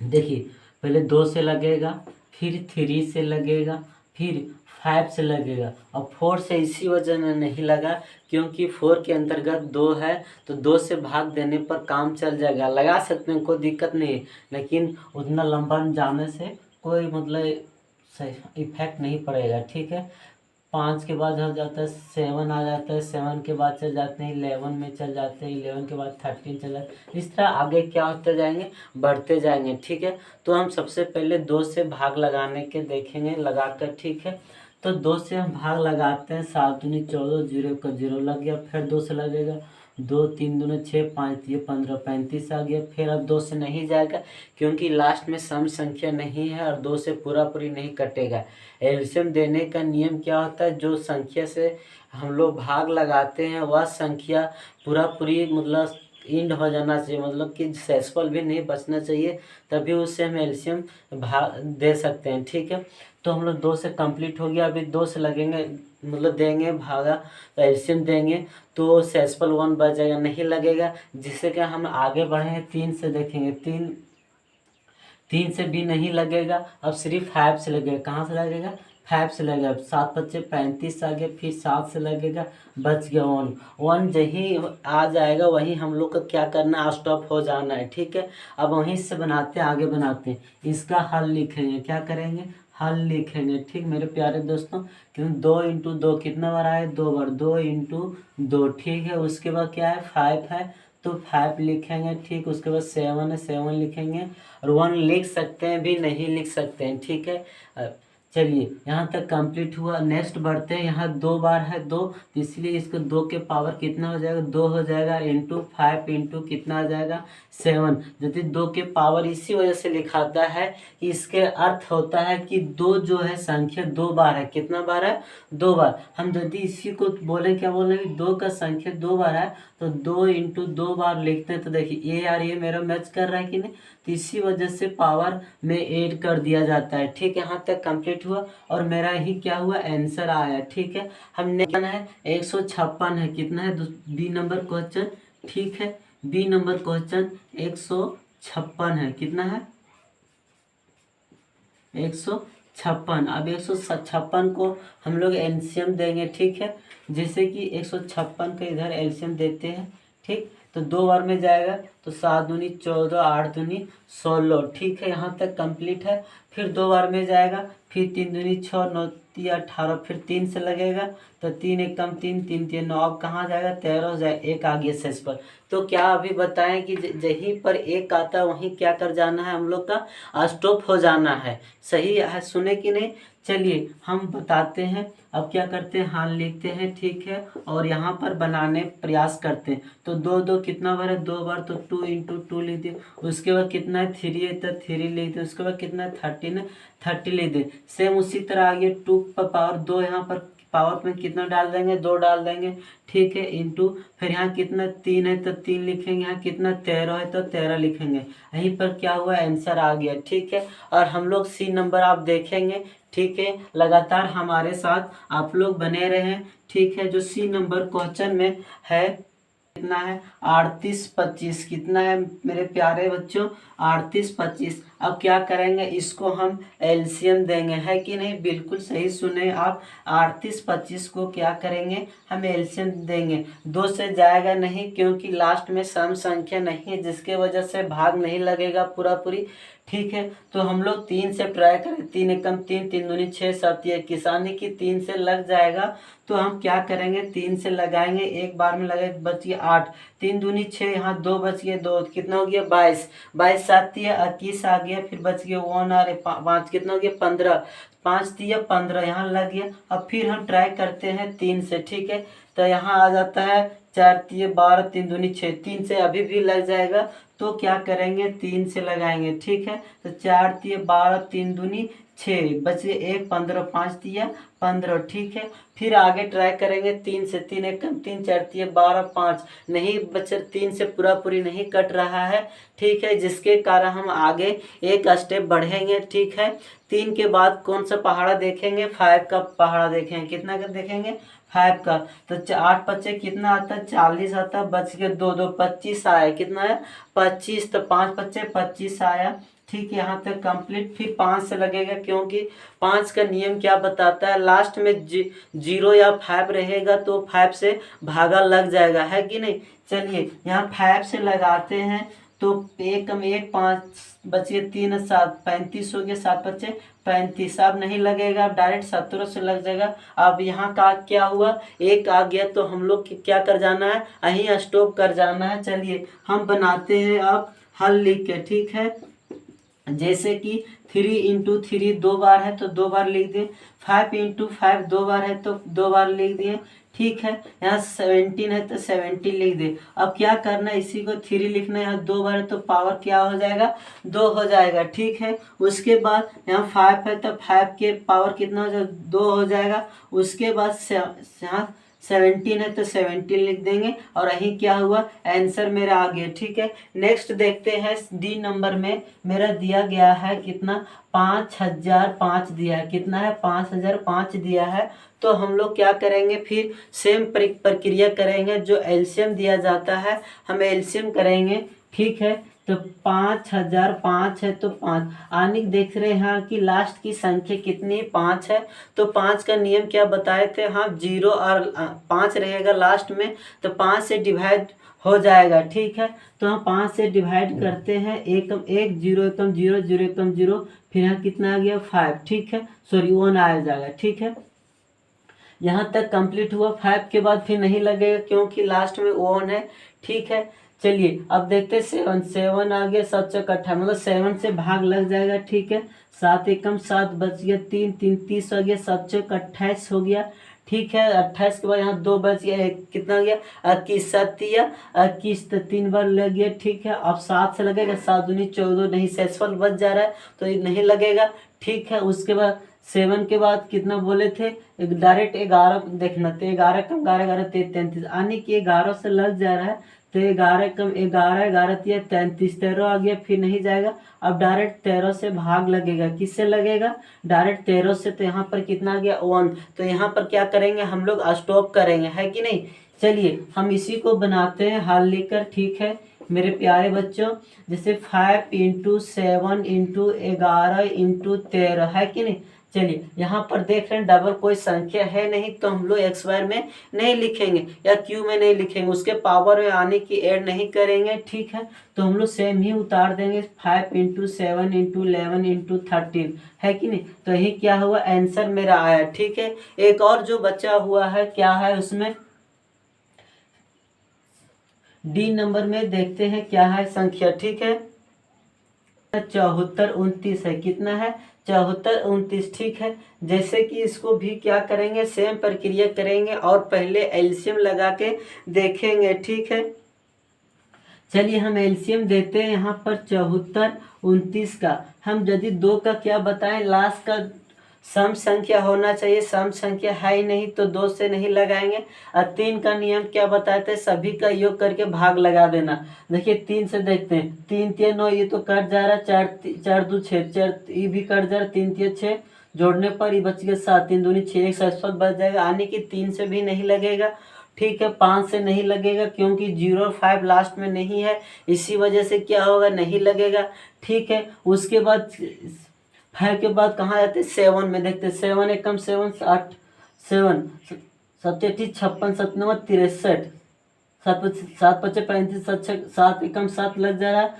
देखिए पहले 2 से लगेगा, फिर 3 से लगेगा, फिर 5 से लगेगा और 4 से इसी वजह में नहीं लगा क्योंकि 4 के अंतर्गत 2 है, तो 2 से भाग देने पर काम चल जाएगा। लगा सकते हैं, कोई दिक्कत नहीं है, लेकिन उतना लंबा जाने से कोई मतलब इफेक्ट नहीं पड़ेगा। ठीक है, 5 के बाद हो जाता है 7 आ जाता है, 7 के बाद चल जाते हैं 11 में चल जाते हैं, 11 के बाद 13 चल जाते हैं। इस तरह आगे क्या होते जाएंगे, बढ़ते जाएंगे। ठीक है, तो हम सबसे पहले 2 से भाग लगाने के देखेंगे लगाकर। ठीक है, तो 2 से हम भाग लगाते हैं, 7 दूनी 14, 0 का 0 लग गया, फिर 2 से लगेगा, 2 3 दूनी 6, 5 ये 15, 35 आ गया। फिर अब 2 से नहीं जाएगा क्योंकि लास्ट में सम संख्या नहीं है और 2 से पूरा पूरी नहीं कटेगा। एलसीएम देने का नियम क्या होता है, जो संख्या से हम लोग भाग लगाते हैं वह संख्या पूरा पूरी मतलब इंड हो जाना चाहिए, मतलब कि सेसफल भी नहीं बचना चाहिए, तभी उससे हम एलसीएम भाग दे सकते हैं। ठीक है, तो हम लोग 2 से कंप्लीट हो गया, अभी 2 से लगेंगे मतलब देंगे भागा, तो एलसीएम देंगे तो सेसफल 1 बच जाएगा, नहीं लगेगा। जिससे कि हम आगे बढ़ेंगे 3 से देखेंगे, 3 से भी नहीं लगेगा, अब सिर्फ 5 से लगेगा। कहाँ से लगेगा, 5 से लगेगा। 7 बच्चे 35 आ गया, फिर 7 से लगेगा, बच गया 1 जहीं आ जाएगा वहीं हम लोग को क्या करना, स्टॉप हो जाना है। ठीक है, अब वहीं से बनाते हैं, आगे बनाते हैं, इसका हल लिखेंगे। क्या करेंगे, हल लिखेंगे। ठीक मेरे प्यारे दोस्तों, क्योंकि 2 इंटू 2 कितना बार आए, 2 बार, 2 इंटू 2। ठीक है, उसके बाद क्या है, 5 है तो 5 लिखेंगे। ठीक, उसके बाद 7 है, 7 लिखेंगे, और 1 लिख सकते हैं भी, नहीं लिख सकते हैं। ठीक है, चलिए यहाँ तक कंप्लीट हुआ। नेक्स्ट बढ़ते हैं, यहाँ 2 बार है 2, तो इसलिए इसको 2 के पावर कितना हो जाएगा, 2 हो जाएगा, इंटू 5 इंटू कितना आ जाएगा, 7। यदि 2 के पावर इसी वजह से लिखाता है कि इसके अर्थ होता है कि 2 जो है संख्या 2 बार है। कितना बार है, 2 बार। हम यदि इसी को बोले, क्या बोले, 2 का संख्या 2 बार है तो 2 इंटू 2 बार लिखते हैं। तो देखिए ये यार ये मेरा मैच कर रहा है कि नहीं, तो इसी वजह से पावर में ऐड कर दिया जाता है। ठीक है, यहाँ तक कंप्लीट हुआ और मेरा ही क्या हुआ, आंसर आया। ठीक है, हमने कितना है, 156 है। कितना है, बी नंबर क्वेश्चन। ठीक है, बी नंबर क्वेश्चन 156 है। कितना है, 156। अब 156 को हम लोग एलसीएम देंगे। ठीक है, जैसे कि 156 का इधर एलसीएम देते हैं। ठीक, तो 2 बार में जाएगा, तो 7 दूनी 14, 8 दूनी 16। ठीक है, यहाँ तक कंप्लीट है। फिर 2 बार में जाएगा, फिर 3 दूनी 6, 9 3 18, फिर 3 से लगेगा, तो 3 एक कम 3, 3 3 9, अब कहाँ जाएगा, 13 हो जाए, 1 आ गया शेष पर। तो क्या अभी बताएं कि जहीं पर 1 आता है वहीं क्या कर जाना है, हम लोग का स्टॉप हो जाना है। सही है, सुने कि नहीं। चलिए हम बताते हैं, अब क्या करते हैं, हाल लिखते हैं। ठीक है, और यहाँ पर बनाने प्रयास करते हैं। तो 2 2 कितना बार है, 2 बार, तो 2 इंटू 2 लिख दिए। उसके बाद कितना है, 3 है तो 3 लिख दिए। उसके बाद कितना है, 13 है, 30 लिख दिए। सेम उसी तरह आगे 2 पर पावर 2, यहाँ पर पावर में कितना डाल देंगे, 2 डाल देंगे। ठीक है, इंटू, फिर यहाँ कितना 3 है तो 3 लिखेंगे, यहाँ कितना 13 है तो 13 लिखेंगे। यहीं पर क्या हुआ, आंसर आ गया। ठीक है, और हम लोग सी नंबर आप देखेंगे। ठीक है, लगातार हमारे साथ आप लोग बने रहें। ठीक है, जो सी नंबर क्वेश्चन में है कितना है, 38 25। कितना है मेरे प्यारे बच्चों, 38 25। अब क्या करेंगे, इसको हम एलसीएम देंगे, है कि नहीं, बिल्कुल सही सुने आप। 38 25 को क्या करेंगे, हम एलसीएम देंगे। 2 से जाएगा नहीं क्योंकि लास्ट में सम संख्या नहीं है, जिसके वजह से भाग नहीं लगेगा पूरा पूरी। ठीक है, तो हम लोग 3 से ट्राई करें, 3 एकम 3, 3 दूनी 6, 7 ये किसानी की 3 से लग जाएगा। तो हम क्या करेंगे, 3 से लगाएंगे, एक बार में लगे, बच गया 8, 3 दूनी 6, यहाँ 2 बच गए, 2 कितना हो गया, 22, 22 7 दिया 21 आ गया, फिर बच गया 1 आ रहे 5, कितना हो गया 15, 5 दिया 15, यहाँ लग गया। अब फिर हम ट्राई करते हैं 3 से। ठीक है, तो यहाँ आ जाता है 4 दिए 12, 3 दूनी 6, 3 से अभी भी लग जाएगा। तो क्या करेंगे, 3 से लगाएंगे। ठीक है, तो 4 दिए 12, 3 दूनी 6, बचे 1, 15, 5 दिया 15। ठीक है, फिर आगे ट्राई करेंगे 3 से, 3 एक 3, 4 दिए 12, 5 नहीं बचे, 3 से पूरा पूरी नहीं कट रहा है। ठीक है, जिसके कारण हम आगे एक स्टेप बढ़ेंगे। ठीक है, 3 के बाद कौन सा पहाड़ा देखेंगे, 5 का पहाड़ा देखेंगे। कितना का देखेंगे, 5 का। तो 8 बच्चे कितना आता है, 40 आता है, बच के 2 2 25 आया। कितना है, 25, तो 5 बच्चे 25 आया। ठीक है, यहाँ तक कंप्लीट। फिर 5 से लगेगा, क्योंकि 5 का नियम क्या बताता है, लास्ट में 0 या 5 रहेगा तो 5 से भागा लग जाएगा, है कि नहीं। चलिए यहाँ 5 से लगाते हैं तो 1 कम 1 5 बचिए 3 7 35 हो गया, 7 बचे 35। अब नहीं लगेगा, अब डायरेक्ट 17 से लग जाएगा। अब यहाँ का क्या हुआ, 1 आ गया तो हम लोग क्या कर जाना है, यहीं स्टॉप कर जाना है। चलिए हम बनाते हैं अब हल लिख के, ठीक है। जैसे कि 3 इंटू 3 2 बार है तो 2 बार लिख दिए, 5 इंटू 5 2 बार है तो 2 बार लिख दिए, ठीक है। यहाँ 17 है तो 17 लिख दे। अब क्या करना है, इसी को 3 लिखना है, यहाँ 2 बार है तो पावर क्या हो जाएगा, 2 हो जाएगा, ठीक है। उसके बाद यहाँ 5 है तो 5 के पावर कितना हो जाएगा, 2 हो जाएगा। उसके बाद यहाँ 17 है तो 17 लिख देंगे, और यही क्या हुआ, आंसर मेरा आ गया, ठीक है। नेक्स्ट देखते हैं, डी नंबर में मेरा दिया गया है कितना, 5005 दिया है, कितना है 5005 दिया है। तो हम लोग क्या करेंगे, फिर सेम प्रक्रिया करेंगे, जो एलसीएम दिया जाता है हम एलसीएम करेंगे, ठीक है। तो 5005 है तो 5 आने देख रहे हैं कि लास्ट की संख्या कितनी, 5 है। तो 5 का नियम क्या बताए थे, हाँ 0 और 5 रहेगा लास्ट में, तो 5 से डिवाइड हो जाएगा, ठीक है। तो हम 5 से डिवाइड करते हैं, 1 1 0 1 0 0 1 0, फिर यहाँ कितना आ गया 5, ठीक है, सॉरी 1 आ जाएगा, ठीक है। यहाँ तक कंप्लीट हुआ। 5 के बाद फिर नहीं लगेगा क्योंकि लास्ट में 1 है, ठीक है। चलिए अब देखते हैं 7 आ गया, 7 चौक 28, मतलब 7 से भाग लग जाएगा, ठीक है। 7 एकम 7 बच गया, 3 3 30 हो गया, 7 चौक 28 हो गया, ठीक है। 28 के बाद यहाँ 2 बच गया, कितना हो गया 21, 7 या 21 तो 3 बार लग गया, ठीक है। अब 7 से लगेगा, 7 दूनी 14, नहीं सेसफल बच जा रहा है तो ये नहीं लगेगा, ठीक है। उसके बाद 7 के बाद कितना बोले थे, डायरेक्ट 11 देखना, तो 11 कम 11 11 33, यानी कि 11 से लग जा रहा है, तो 11 कम 11 11 33, 13 आ गया, फिर नहीं जाएगा। अब डायरेक्ट 13 से भाग लगेगा, किससे लगेगा, डायरेक्ट 13 से, तो यहाँ पर कितना आ गया 1, तो यहाँ पर क्या करेंगे हम लोग स्टॉप करेंगे, है कि नहीं। चलिए हम इसी को बनाते हैं हल लेकर, ठीक है मेरे प्यारे बच्चों। जैसे 5 इंटू 7 इंटू 11 इंटू 13, है कि नहीं। चलिए यहाँ पर देख रहे हैं डबल कोई संख्या है नहीं, तो हम लोग एक्स वायर में नहीं लिखेंगे या क्यू में नहीं लिखेंगे, उसके पावर में आने की ऐड नहीं करेंगे, ठीक है। तो हम लोग सेम ही उतार देंगे, 5 इंटू 7 इंटू 11 इंटू 13, है कि नहीं। तो यही क्या हुआ, आंसर मेरा आया, ठीक है। एक और जो बचा हुआ है क्या है उसमें, डी नंबर में देखते हैं क्या है संख्या, ठीक है। 74 29 है, कितना है 74 29, ठीक है। जैसे कि इसको भी क्या करेंगे, सेम प्रक्रिया करेंगे और पहले एलसीएम लगा के देखेंगे, ठीक है। चलिए हम एलसीएम देते हैं यहाँ पर 74 29 का। हम यदि 2 का क्या बताएं, लास्ट का सम संख्या होना चाहिए, सम संख्या है ही नहीं तो 2 से नहीं लगाएंगे। और 3 का नियम क्या बताते हैं, सभी का योग करके भाग लगा देना। देखिए 3 से देखते हैं, 3 3 9, ये तो कट जा रहा है, 4 2 6, 4 ये भी कट जा रहा है, 3 3 6 जोड़ने पर ये बच गया 7, 3 दूनी 6, 1 7 बच जाएगा, यानी कि 3 से भी नहीं लगेगा, ठीक है। 5 से नहीं लगेगा क्योंकि 0 और 5 लास्ट में नहीं है, इसी वजह से क्या होगा, नहीं लगेगा, ठीक है। उसके बाद 5 के बाद कहाँ जाते हैं, 7 में देखते हैं, 7 एकम 7 8 7 7 56 7 9 63, 7 5 35, 7 एकम 7 लग जा रहा है,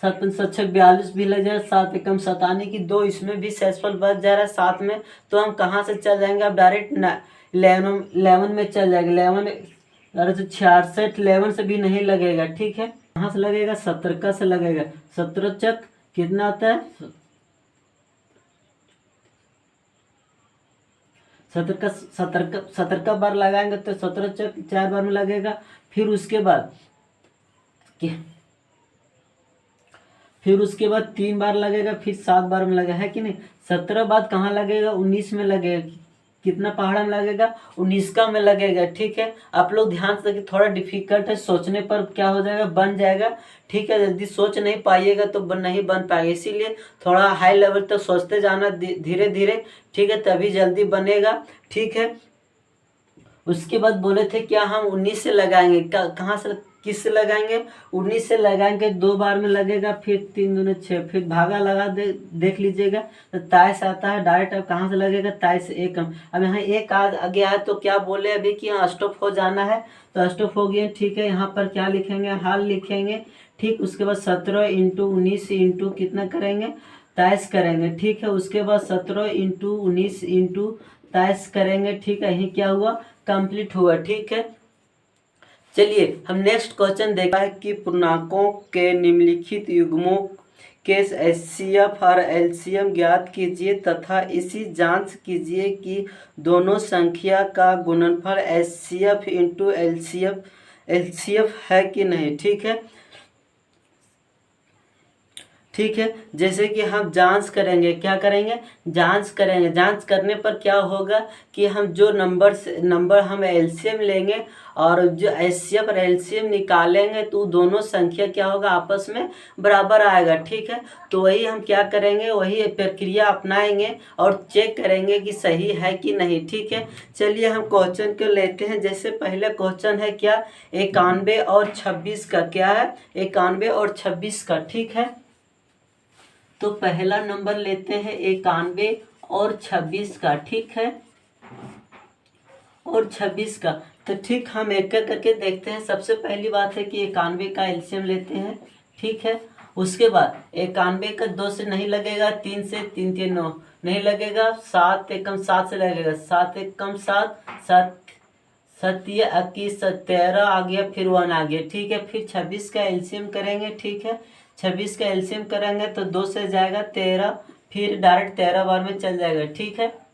7 5 7 42 भी लग जा रहा है, 7 एकम 7, आने की 2 इसमें भी सेसफल बच जा रहा है 7 में। तो हम कहाँ से चल जाएंगे, अब डायरेक्ट 11 में चल जाएंगे, 11 अरे तो 66 11 से भी नहीं लगेगा, ठीक है। कहाँ से लगेगा, 17 से लगेगा, 17 चक कितना आता है, 17 का बार लगाएंगे तो 17 चक 4 बार में लगेगा। फिर उसके बाद 3 बार लगेगा, फिर 7 बार में लगेगा, है कि नहीं। 17 बाद कहाँ लगेगा, 19 में लगेगा, कितना पहाड़ा में लगेगा, 19 का में लगेगा, ठीक है। आप लोग ध्यान से देखिए, थोड़ा डिफिकल्ट है, सोचने पर क्या हो जाएगा, बन जाएगा, ठीक है। यदि सोच नहीं पाइएगा तो नहीं बन पाएगा, इसीलिए थोड़ा हाई लेवल तक सोचते जाना धीरे धीरे, ठीक है, तभी जल्दी बनेगा, ठीक है। उसके बाद बोले थे क्या हम 19 से लगाएंगे, कहाँ से किससे लगाएंगे? 19 से लगाएंगे, 2 बार में लगेगा, फिर 3 दूनी 6, फिर भागा लगा देख लीजिएगा तो 23 आता है डायरेक्ट। अब कहाँ से लगेगा? 23 से 1 कम। अब यहाँ 1 आ गया है तो क्या बोले अभी कि यहाँ स्टॉप हो जाना है, तो स्टॉप हो गया। ठीक है, यहाँ पर क्या लिखेंगे? हाल लिखेंगे। ठीक, उसके बाद 17 इंटू 19 इंटू कितना करेंगे? 23 करेंगे। ठीक है, उसके बाद 17 इंटू 19 इंटू 23 करेंगे। ठीक है, यही क्या हुआ? कंप्लीट हुआ। ठीक है, चलिए हम नेक्स्ट क्वेश्चन देखा है कि पूर्णांकों के निम्नलिखित युग्मों के एचसीएफ और एलसीएम ज्ञात कीजिए तथा इसी जांच कीजिए कि दोनों संख्या का गुणनफल एचसीएफ इंटू एलसीएफ है कि नहीं। ठीक है, ठीक है, जैसे कि हम जांच करेंगे, क्या करेंगे? जांच करेंगे। जांच करने पर क्या होगा कि हम जो नंबर हम एलसीएम लेंगे और जो एचसीएफ और एलसीएम निकालेंगे तो दोनों संख्या क्या होगा? आपस में बराबर आएगा। ठीक है, तो वही हम क्या करेंगे? वही प्रक्रिया अपनाएंगे और चेक करेंगे कि सही है कि नहीं। ठीक है, चलिए हम क्वेश्चन को लेते हैं। जैसे पहले क्वेश्चन है क्या? 91 और 26 का। क्या है? 91 और 26 का। ठीक है, तो पहला नंबर लेते हैं 91 और 26 का। ठीक है, और 26 का। तो ठीक, हम एक एक करके देखते हैं। सबसे पहली बात है कि 91 का एलसीएम लेते हैं। ठीक है, उसके बाद 91 का 2 से नहीं लगेगा, 3 से, 3 3 9 नहीं लगेगा, 7 एकम 7 से लगेगा, 7 एकम 7, 7 7 21 13 आ गया, फिर 1 आ गया। ठीक है, फिर 26 का एलसीएम करेंगे। ठीक है, 26 का एलसीएम करेंगे तो 2 से जाएगा 13, फिर डायरेक्ट 13 बार में चल जाएगा। ठीक है,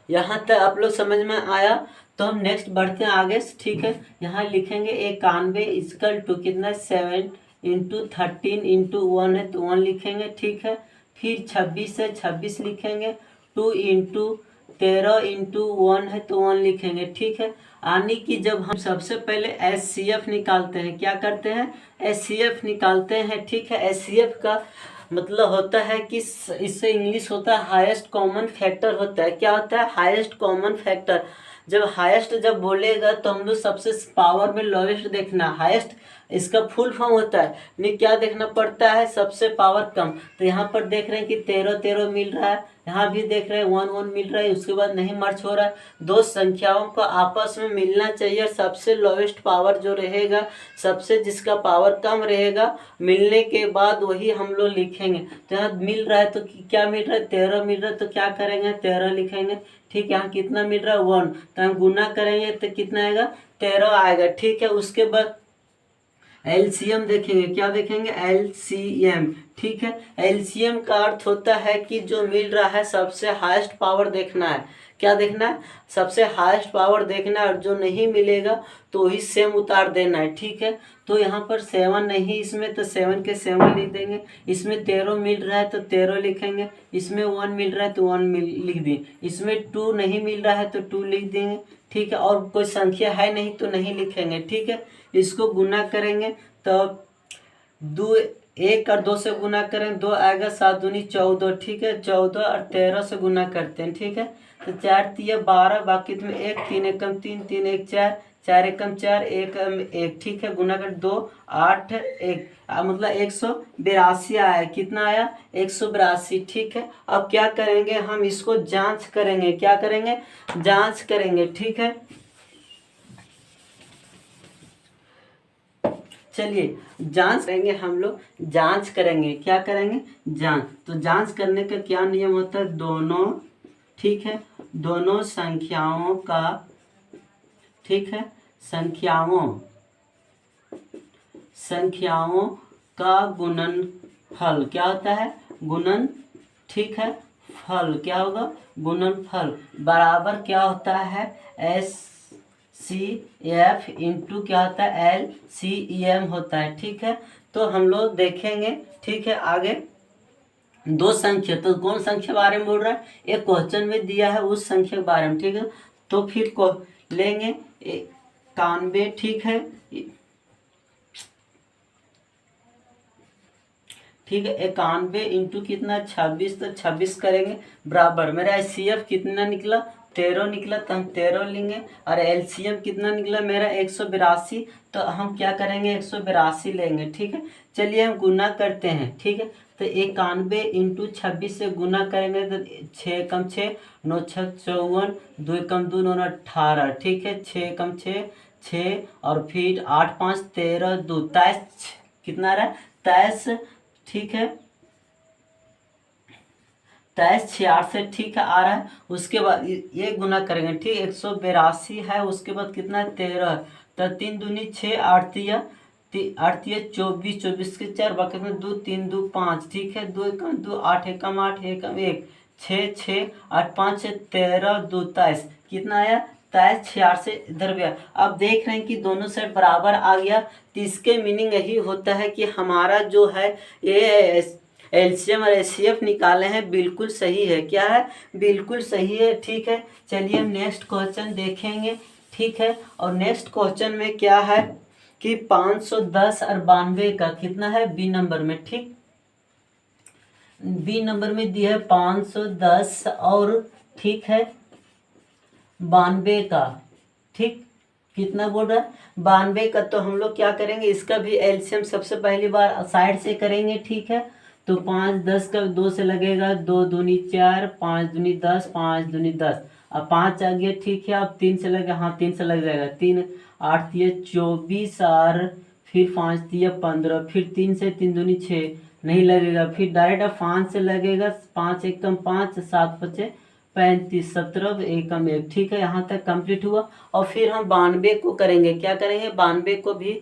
यहाँ तक आप लोग समझ में आया? तो हम नेक्स्ट बढ़ते हैं आगे। ठीक है, यहाँ लिखेंगे 91 इक्वल टू कितना? 7 इंटू 13 इंटू 1 है तो 1 लिखेंगे। ठीक है, फिर 26 है, 26 लिखेंगे। 2 इंटू 13 इंटू 1 है तो 1 लिखेंगे। ठीक है, यानी कि जब हम सबसे पहले एचसीएफ निकालते हैं, क्या करते हैं? एचसीएफ निकालते हैं। ठीक है, एचसीएफ का मतलब होता है कि इससे इंग्लिश होता है हाईएस्ट कॉमन फैक्टर होता है। क्या होता है? Highest common factor. जब हाईएस्ट जब बोलेगा तो हम लोग सबसे पावर में लोएस्ट देखना। हाईएस्ट इसका फुल फॉर्म होता है, नहीं क्या देखना पड़ता है? सबसे पावर कम। तो यहाँ पर देख रहे हैं कि 13 13 मिल रहा है, यहाँ भी देख रहे हैं 1 1 मिल रहा है, उसके बाद नहीं मर्ज हो रहा है। दो संख्याओं को आपस में मिलना चाहिए। सबसे लोएस्ट पावर जो रहेगा, सबसे जिसका पावर कम रहेगा, मिलने के बाद वही हम लोग लिखेंगे। तो यहाँ मिल रहा है तो क्या मिल रहा है? 13 मिल रहा है तो क्या करेंगे? 13 लिखेंगे। ठीक है, यहाँ कितना मिल रहा है? 1, तो हम गुना करेंगे तो कितना आएगा? 13 आएगा। ठीक है, उसके बाद एलसीएम देखेंगे। क्या देखेंगे? एलसीएम। ठीक है, एलसीएम का अर्थ होता है कि जो मिल रहा है सबसे हाईएस्ट पावर देखना है। क्या देखना है? सबसे हाईएस्ट पावर देखना है, और जो नहीं मिलेगा तो वही सेम उतार देना है। ठीक है, तो यहाँ पर 7 नहीं इसमें, तो 7 के 7 लिख देंगे। इसमें 13 मिल रहा है तो 13 लिखेंगे। इसमें 1 मिल रहा है तो 1 लिख दें। इसमें 2 नहीं मिल रहा है तो 2 लिख देंगे। ठीक है, और कोई संख्या है नहीं तो नहीं लिखेंगे। ठीक है, इसको गुना करेंगे तो 2 1 और 2 से गुना करें, 2 आएगा, 7 दूनी 14। ठीक है, 14 और 13 से गुना करते हैं। ठीक है, तो 4 3 12, बाकी में 1 3 एकम 3 3 1 4 4 एकम 4 1 1। ठीक है, गुना कर 2 8 1, मतलब 182 आया। कितना आया? 182। ठीक है, अब क्या करेंगे? हम इसको जांच करेंगे। क्या करेंगे? जांच करेंगे। ठीक है, चलिए जांच करेंगे। हम लोग जांच करेंगे। क्या करेंगे? जांच। तो जांच करने का क्या नियम होता है? दोनों, ठीक है, दोनों संख्याओं का, ठीक है, संख्याओं का गुणनफल क्या होता है? गुणन, ठीक है, फल क्या होगा? गुणनफल बराबर क्या होता है? एफ इंटू क्या होता है? LCM होता है। ठीक है, तो हम लोग देखेंगे। ठीक है, आगे दो संख्या, तो कौन संख्या बारे में बोल रहा है? एक क्वेश्चन में दिया है उस संख्या के बारे में। ठीक है, तो फिर को लेंगे 91। ठीक है, ठीक है, 91 इंटू कितना? 26, तो 26 करेंगे बराबर। मेरा एचसीएफ कितना निकला? 13 निकला तो हम 13 लेंगे, और एलसीएम कितना निकला मेरा 182, तो हम क्या करेंगे 182 लेंगे। ठीक है, चलिए हम गुना करते हैं। ठीक है, तो 91 इंटू 26 से गुना करेंगे तो 6 कम 6 9 6 54, 2 कम 2 9 18। ठीक है, 6 कम 6 6, और फिर 8 5 13 2 23, कितना रहा 23। ठीक है, 23 66, ठीक है आ रहा है। उसके बाद ये गुना करेंगे। ठीक, 182 है, उसके बाद कितना है 13, तो 3 दूनी 6 8 तिया 24 24 के 4 बाकी में 2 3 2 5। ठीक है, 2 कम 2 8 एकम 8 एकम 1 6 6 8 5 13 2 23, कितना आया 23 66 से इधर गया। अब देख रहे हैं कि दोनों साइड बराबर आ गया, तो इसके मीनिंग यही होता है कि हमारा जो है ये एलसीएम और एचसीएफ निकाले हैं, बिल्कुल सही है। क्या है, बिल्कुल सही है। ठीक है, चलिए हम नेक्स्ट क्वेश्चन देखेंगे। ठीक है, और नेक्स्ट क्वेश्चन में क्या है कि 510 और 92 का कितना है बी नंबर में। ठीक, बी नंबर में दिया है 510 और ठीक है 92 का। ठीक, कितना बोल रहा है 92 का, तो हम लोग क्या करेंगे इसका भी एलसीएम सबसे पहली बार साइड से करेंगे। ठीक है, तो 5 10 का 2 से लगेगा, 2 दूनी 4 5 दूनी 10 5 दूनी 10, अब 5 आ गया। ठीक है, अब 3 से लगेगा, हाँ 3 से लग जाएगा, 3 8 दिए 24 और फिर 5 दिए 15, फिर 3 से 3 दूनी 6 नहीं लगेगा, फिर डायरेक्ट अब 5 से लगेगा, 5 एकम 5 7 5 35 17 एकम 1। ठीक है, यहाँ तक कंप्लीट हुआ। और फिर हम 92 को करेंगे, क्या करेंगे 92 को भी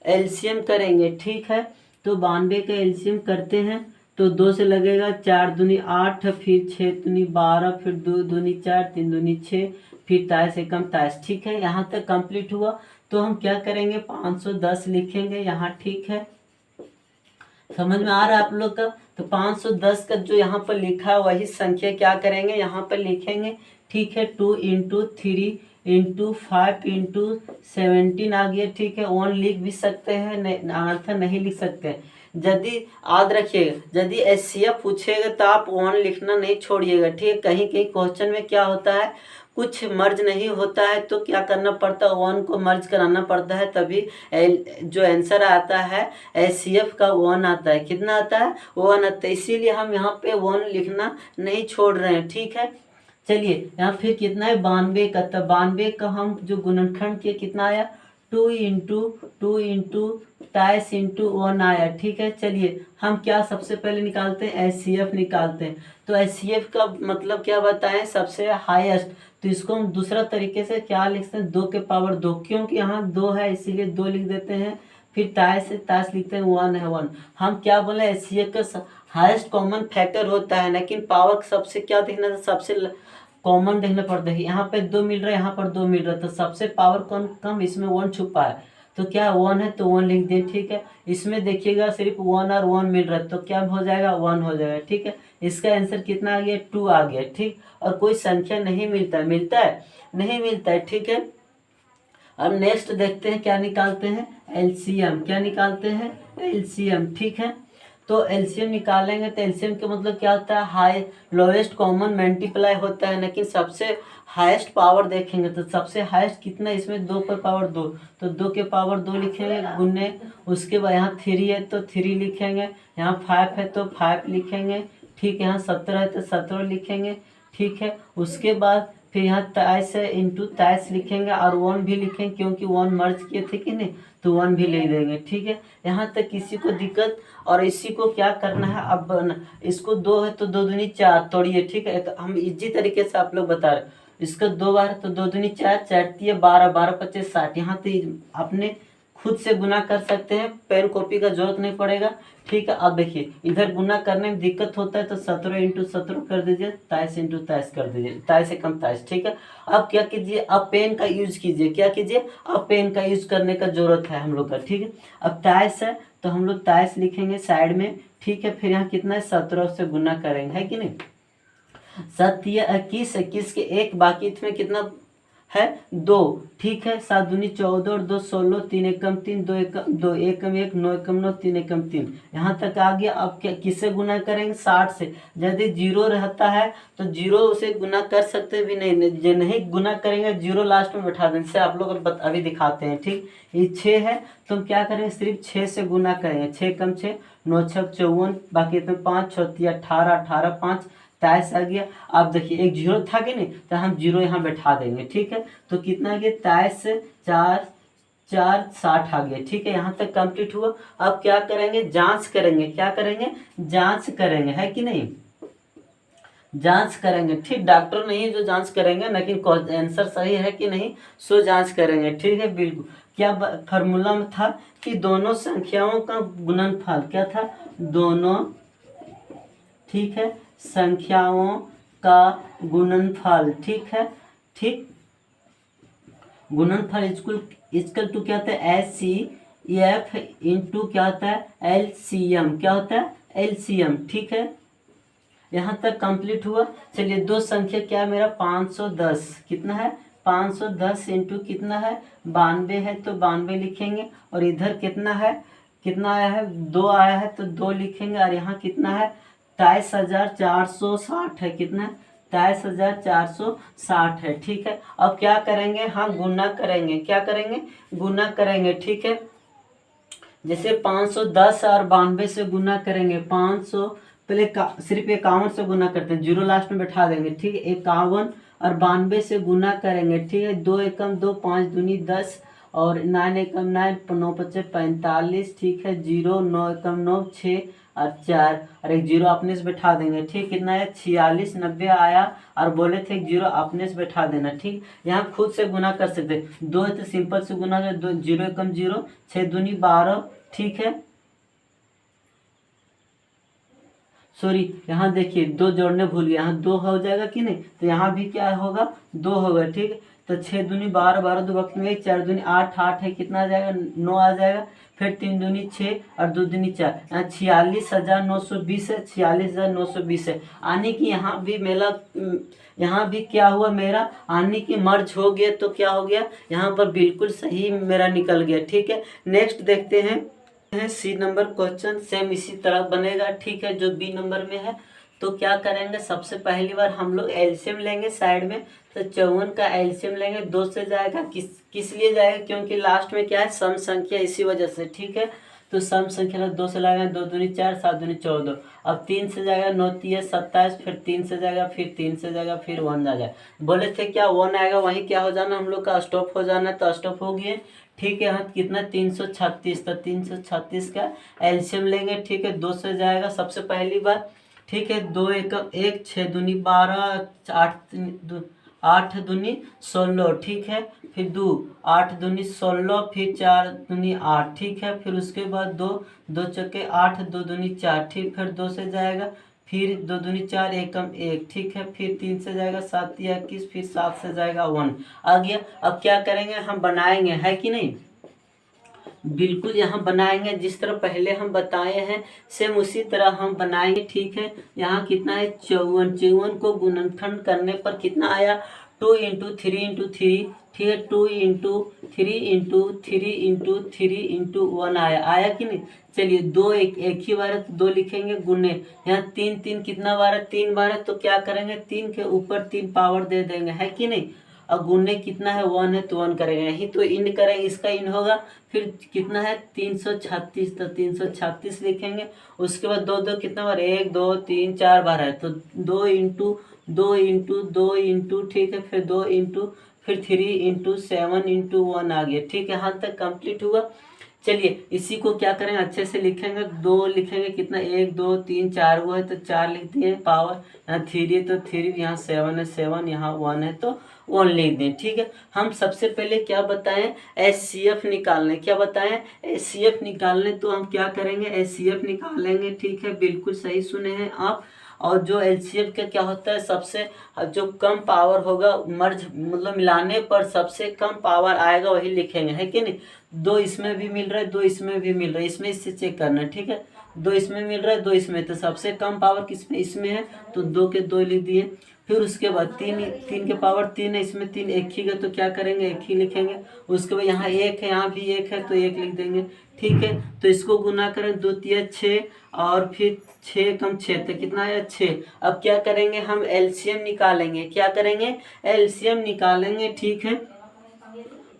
एलसीएम करेंगे। ठीक है, तो 92 का एलसीएम करते हैं, तो 2 से लगेगा, 4 दूनी 8 फिर 6 दूनी 12 फिर 2 दूनी 4 3 दूनी 6 फिर 23 एकम 23। ठीक है, यहाँ तक कंप्लीट हुआ। तो हम क्या करेंगे 510 लिखेंगे यहाँ। ठीक है, समझ में आ रहा है आप लोग का। तो 510 का जो यहाँ पर लिखा है वही संख्या क्या करेंगे यहाँ पर लिखेंगे। ठीक है, 2 इंटू 3 इंटू 5 इंटू 17 आ गया। ठीक है, 1 लिख भी सकते हैं, आंसर नहीं लिख सकते। यदि याद रखिएगा, यदि एचसीएफ पूछेगा तो आप 1 लिखना नहीं छोड़िएगा। ठीक है, कहीं कहीं क्वेश्चन में क्या होता है कुछ मर्ज नहीं होता है, तो क्या करना पड़ता है 1 को मर्ज कराना पड़ता है, तभी जो आंसर आता है एचसीएफ का 1 आता है। कितना आता है 1 आता है, इसीलिए हम यहाँ पे 1 लिखना नहीं छोड़ रहे हैं। ठीक है, चलिए यहाँ फिर कितना है 92 का, तो 92 का हम जो गुणनखंड किए कितना आया 2 इंटू 23 इंटू 1 आया। ठीक है, चलिए हम क्या सबसे पहले निकालते हैं एचसीएफ निकालते हैं। तो एचसीएफ का मतलब क्या बताएं सबसे हाईएस्ट, तो इसको हम दूसरा तरीके से क्या लिखते हैं 2 के पावर 2, क्योंकि यहाँ 2 है इसीलिए 2 लिख देते हैं। फिर 23 से 23 लिखते हैं 1 है 1। हम क्या बोले एचसीएफ का हाईएस्ट कॉमन फैक्टर होता है, लेकिन पावर सबसे क्या देखना था सबसे कॉमन देखना पड़ता है। यहाँ पे 2 मिल रहा है, यहाँ पर 2 मिल रहा है, तो सबसे पावर कौन कम इसमें 1 छुपा है, तो क्या 1 है तो 1 लिख दें। ठीक है, इसमें देखिएगा सिर्फ 1 और 1 मिल रहा है, तो क्या हो जाएगा 1 हो जाएगा। ठीक है, इसका आंसर कितना आ गया 2 आ गया। ठीक, और कोई संख्या नहीं मिलता है, मिलता है नहीं मिलता है। ठीक है, अब नेक्स्ट देखते हैं क्या निकालते हैं एलसीएम, क्या निकालते हैं एलसीएम। ठीक है, तो एलसीएम निकालेंगे तो एलसीएम का मतलब क्या होता है हाई लोएस्ट कॉमन मल्टीप्लाई होता है, लेकिन सबसे हाईएस्ट पावर देखेंगे तो सबसे हाईएस्ट कितना इसमें 2 पर पावर 2, तो 2 के पावर 2 लिखेंगे गुने, उसके बाद यहाँ 3 है तो 3 लिखेंगे, यहाँ 5 है तो 5 लिखेंगे। ठीक है, यहाँ 17 है तो 17 लिखेंगे। ठीक है, उसके बाद फिर यहाँ 23 है इंटू 23 लिखेंगे और 1 भी लिखेंगे, क्योंकि 1 मर्ज किए थे कि नहीं, तो 1 भी ले देंगे। ठीक है, यहाँ तक किसी को दिक्कत, और इसी को क्या करना है अब इसको 2 है तो 2 दूनी 4 तोड़िए। ठीक है, तो हम इजी तरीके से आप लोग बता रहे, इसका 2 बार तो 2 दूनी 4 4 12 12 25 60, यहाँ तो अपने खुद से गुना कर सकते हैं, पेन कॉपी का जरूरत नहीं पड़ेगा। ठीक है, अब देखिए इधर गुना करने में दिक्कत होता है तो 17 इंटू 17 कर दीजिए, 23 इंटू 23 कर दीजिए, 23 से कम 23। ठीक है, अब क्या कीजिए अब पेन का यूज कीजिए, क्या कीजिए अब पेन का यूज करने का जरूरत है हम लोग का। ठीक है, अब 23 है तो हम लोग 23 लिखेंगे साइड में। ठीक है, फिर यहाँ कितना है 17 से गुना करेंगे, है कि नहीं, 7 21 21 के 1 बाकी इसमें कितना है 2, ठीक है। 7 दूनी 14 और 2 16, 3 एकम 3, 2 एकम 2, एकम 1, 9 एकम 9, 3 एकम 3, यहाँ तक आ गया। अब क्या किससे गुना करेंगे? 60 से। यदि जीरो रहता है तो जीरो से गुना कर सकते भी नहीं, जो नहीं गुना करेंगे जीरो लास्ट में बैठा देंगे, जैसे आप लोग अभी दिखाते हैं, ठीक। ये 6 है तो हम क्या करेंगे? सिर्फ 6 से गुना करेंगे। 6 कम 6, 9 6 54, बाकी इसमें 5 6 18, 18 5 23 आ गया। अब देखिए एक जीरो था कि नहीं, तो हम जीरो यहाँ बैठा देंगे, ठीक है। तो कितना आ गया? 23 से 4 4 60 आ गया, ठीक है। यहाँ तक कंप्लीट हुआ। अब क्या करेंगे? जांच करेंगे। क्या करेंगे? जांच करेंगे, है कि नहीं? जांच करेंगे, ठीक। डॉक्टर नहीं जो जांच करेंगे, लेकिन आंसर सही है कि नहीं सो जांच करेंगे, ठीक है। बिल्कुल। क्या फार्मूला में था कि दोनों संख्याओं का गुणनफल क्या था? दोनों, ठीक है, संख्याओं का गुणनफल, ठीक है, ठीक। गुणनफल इक्वल टू क्या होता है? HCF इंटू क्या होता है? LCM। क्या होता है? LCM, ठीक है। यहाँ तक कंप्लीट हुआ। चलिए दो संख्या क्या है मेरा? 510। कितना है? 510 इंटू कितना है? 92 है, तो 92 लिखेंगे। और इधर कितना है? कितना आया है? 2 आया है, तो 2 लिखेंगे। और यहाँ कितना है? 23,460 है। कितना है? 23,460 है, ठीक है। अब क्या करेंगे? हम गुना करेंगे। क्या करेंगे? गुना करेंगे, ठीक है। जैसे 510 और 92 से गुना करेंगे। 500 पहले सिर्फ 51 से गुना करते हैं, जीरो लास्ट में बैठा देंगे, ठीक है। 51 और 92 से गुना करेंगे, ठीक है। 2 एकम 2, 5 दूनी 10 और 9 एकम 9, 9 पचे 45, ठीक है। 0, 9 एकम 9, 6 और 4 और एक जीरो अपने से बैठा देंगे, ठीक। कितना है? 46, 90 आया और बोले थे जीरो अपने से बैठा देना, ठीक। यहाँ खुद से गुना कर सकते, 2 है तो सिंपल से गुना कर, 2 0 एकम 0, 6 दूनी 12, ठीक है। सॉरी, यहाँ देखिए 2 जोड़ने भूल गया, यहाँ 2 हो जाएगा कि नहीं, तो यहाँ भी क्या होगा? 2 होगा, ठीक। तो 6 दूनी 12, 12 दो वक्त में 4 दूनी 8, 8 है, कितना आ जाएगा? 9 आ जाएगा। फिर 3 दूनी 6 और 2 दूनी 4, यहाँ 46,920 है, 46,920 है। आने की यहाँ भी मेरा यहाँ भी क्या हुआ? मेरा आने की मर्ज हो गया, तो क्या हो गया? यहाँ पर बिल्कुल सही मेरा निकल गया, ठीक है। नेक्स्ट देखते हैं सी नंबर क्वेश्चन। सेम इसी तरह बनेगा, ठीक है, जो बी नंबर में है। तो क्या करेंगे? सबसे पहली बार हम लोग एलसीएम लेंगे साइड में। तो 54 का एलसीएम लेंगे, 2 से जाएगा। किस लिए जाएगा? क्योंकि लास्ट में क्या है? सम संख्या, इसी वजह से, ठीक है। तो सम संख्या 2 से लगाएंगे, 2 दूनी 4, 7 दूनी 14। अब 3 से जाएगा, 9 3 27, फिर 3 से जाएगा, फिर 3 से जाएगा, फिर 1 आ जाएगा। बोले थे क्या 1 आएगा, वहीं क्या हो जाना हम लोग का? स्टॉप हो जाना, तो स्टॉप हो गए, ठीक है। यहाँ कितना? 336, तो 336 का एलसीएम लेंगे, ठीक है। 2 से जाएगा सबसे पहली बार, ठीक है। 2 एकम 1, 6 दूनी 12, 8 दूनी 16, ठीक है। फिर 2 8 दूनी 16, फिर 4 दूनी 8, ठीक है। फिर उसके बाद 2 2 चौके 8, 2 दूनी 4, ठीक। फिर 2 से जाएगा, फिर 2 दूनी 4, एकम 1, ठीक है। फिर 3 से जाएगा 7 या 21, फिर 7 से जाएगा 1 आ गया। अब क्या करेंगे? हम बनाएंगे, है कि नहीं? बिल्कुल यहाँ बनाएंगे, जिस तरह पहले हम बताए हैं सेम उसी तरह हम बनाएंगे, ठीक है। यहाँ कितना है? 54। 54 को गुणनखंड करने पर कितना आया? 2 इंटू 3 इंटू 3, ठीक है। 2 इंटू 3 इंटू 3 इंटू 3 इंटू 1 आया कि नहीं? चलिए 2 एक ही बार है तो 2 लिखेंगे गुने। यहाँ 3 3 कितना बार है? 3 बार है, तो क्या करेंगे? 3 के ऊपर 3 पावर दे देंगे, है कि नहीं। और गुने कितना है? 1 है, तो 1 करेंगे, यही तो इन करेंगे, इसका इन होगा। फिर कितना है? 336, तो 336 लिखेंगे। उसके बाद 2 2 कितना बार? 1 2 3 4 बार है, तो 2 इंटू 2 इंटू 2 इंटू, ठीक है। फिर 2 इंटू, फिर 3 इंटू 7 इंटू 1 आ गया, ठीक है। यहाँ तक कंप्लीट हुआ। चलिए इसी को क्या करेंगे? अच्छे से लिखेंगे। 2 लिखेंगे, कितना? 1 2 3 4 वो है, तो 4 लिख दिए पावर। यहाँ 3 है तो 3, यहाँ 7 है 7, यहाँ 1 है तो 1 लिख दें, ठीक है। हम सबसे पहले क्या बताएं? HCF निकालने। क्या बताएं? HCF निकालने। तो हम क्या करेंगे? HCF निकालेंगे, ठीक है। बिल्कुल सही सुने हैं आप। और जो LCM का क्या होता है? सबसे जो कम पावर होगा, मर्ज मतलब मिलाने पर सबसे कम पावर आएगा वही लिखेंगे, है कि नहीं। 2 इसमें भी मिल रहा है, 2 इसमें भी मिल रहा है, इसमें इससे चेक करना, ठीक है। 2 इसमें मिल रहा है, 2 इसमें, तो सबसे कम पावर किसमें? इसमें है, तो 2 के 2 लिख दिए। फिर उसके बाद तीन, तीन के पावर तीन है, इसमें तीन एक ही है तो क्या करेंगे, एक ही लिखेंगे। उसके बाद यहाँ एक है, यहाँ भी एक है तो एक लिख देंगे, ठीक है। तो इसको गुना करें, दो तिया 6 और फिर 6 कम 6 तो कितना आया 6। अब क्या करेंगे, हम एलसीएम निकालेंगे। क्या करेंगे, एलसीएम निकालेंगे, ठीक है।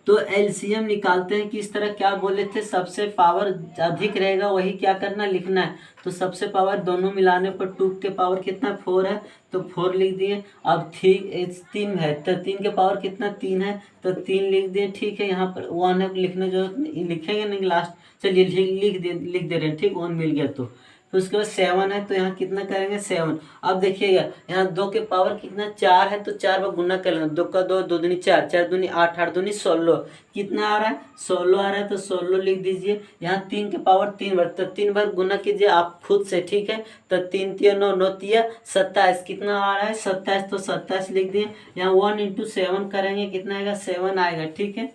तो एलसीएम निकालते हैं किस तरह, क्या बोले थे, सबसे पावर अधिक रहेगा वही क्या करना, लिखना है। तो सबसे पावर दोनों मिलाने पर 2 के पावर कितना 4 है तो 4 लिख दिए। अब 3 है तो 3 के पावर कितना 3 है तो 3 लिख दिए, ठीक है। यहाँ पर 1 है, लिखने जो लिखेंगे नहीं लास्ट, चलिए लिख दे रहे हैं, ठीक। 1 मिल गया तो फिर उसके बाद 7 है तो यहाँ कितना करेंगे 7। अब देखिएगा यहाँ 2 के पावर कितना 4 है तो 4 बार गुना कर लेना, 2 का 2, 2 दूनी 4, 4 दूनी 8, 8 दूनी 16, कितना आ रहा है 16 आ रहा है तो 16 लिख दीजिए। यहाँ 3 के पावर 3 बार तो 3 बार गुना कीजिए आप खुद से, ठीक है। तो 3 तिया 9, 9 तिया 27, कितना आ रहा है 27 तो 27 लिख दिए। यहाँ 1 इंटू 7 करेंगे कितना आएगा 7 आएगा, ठीक है।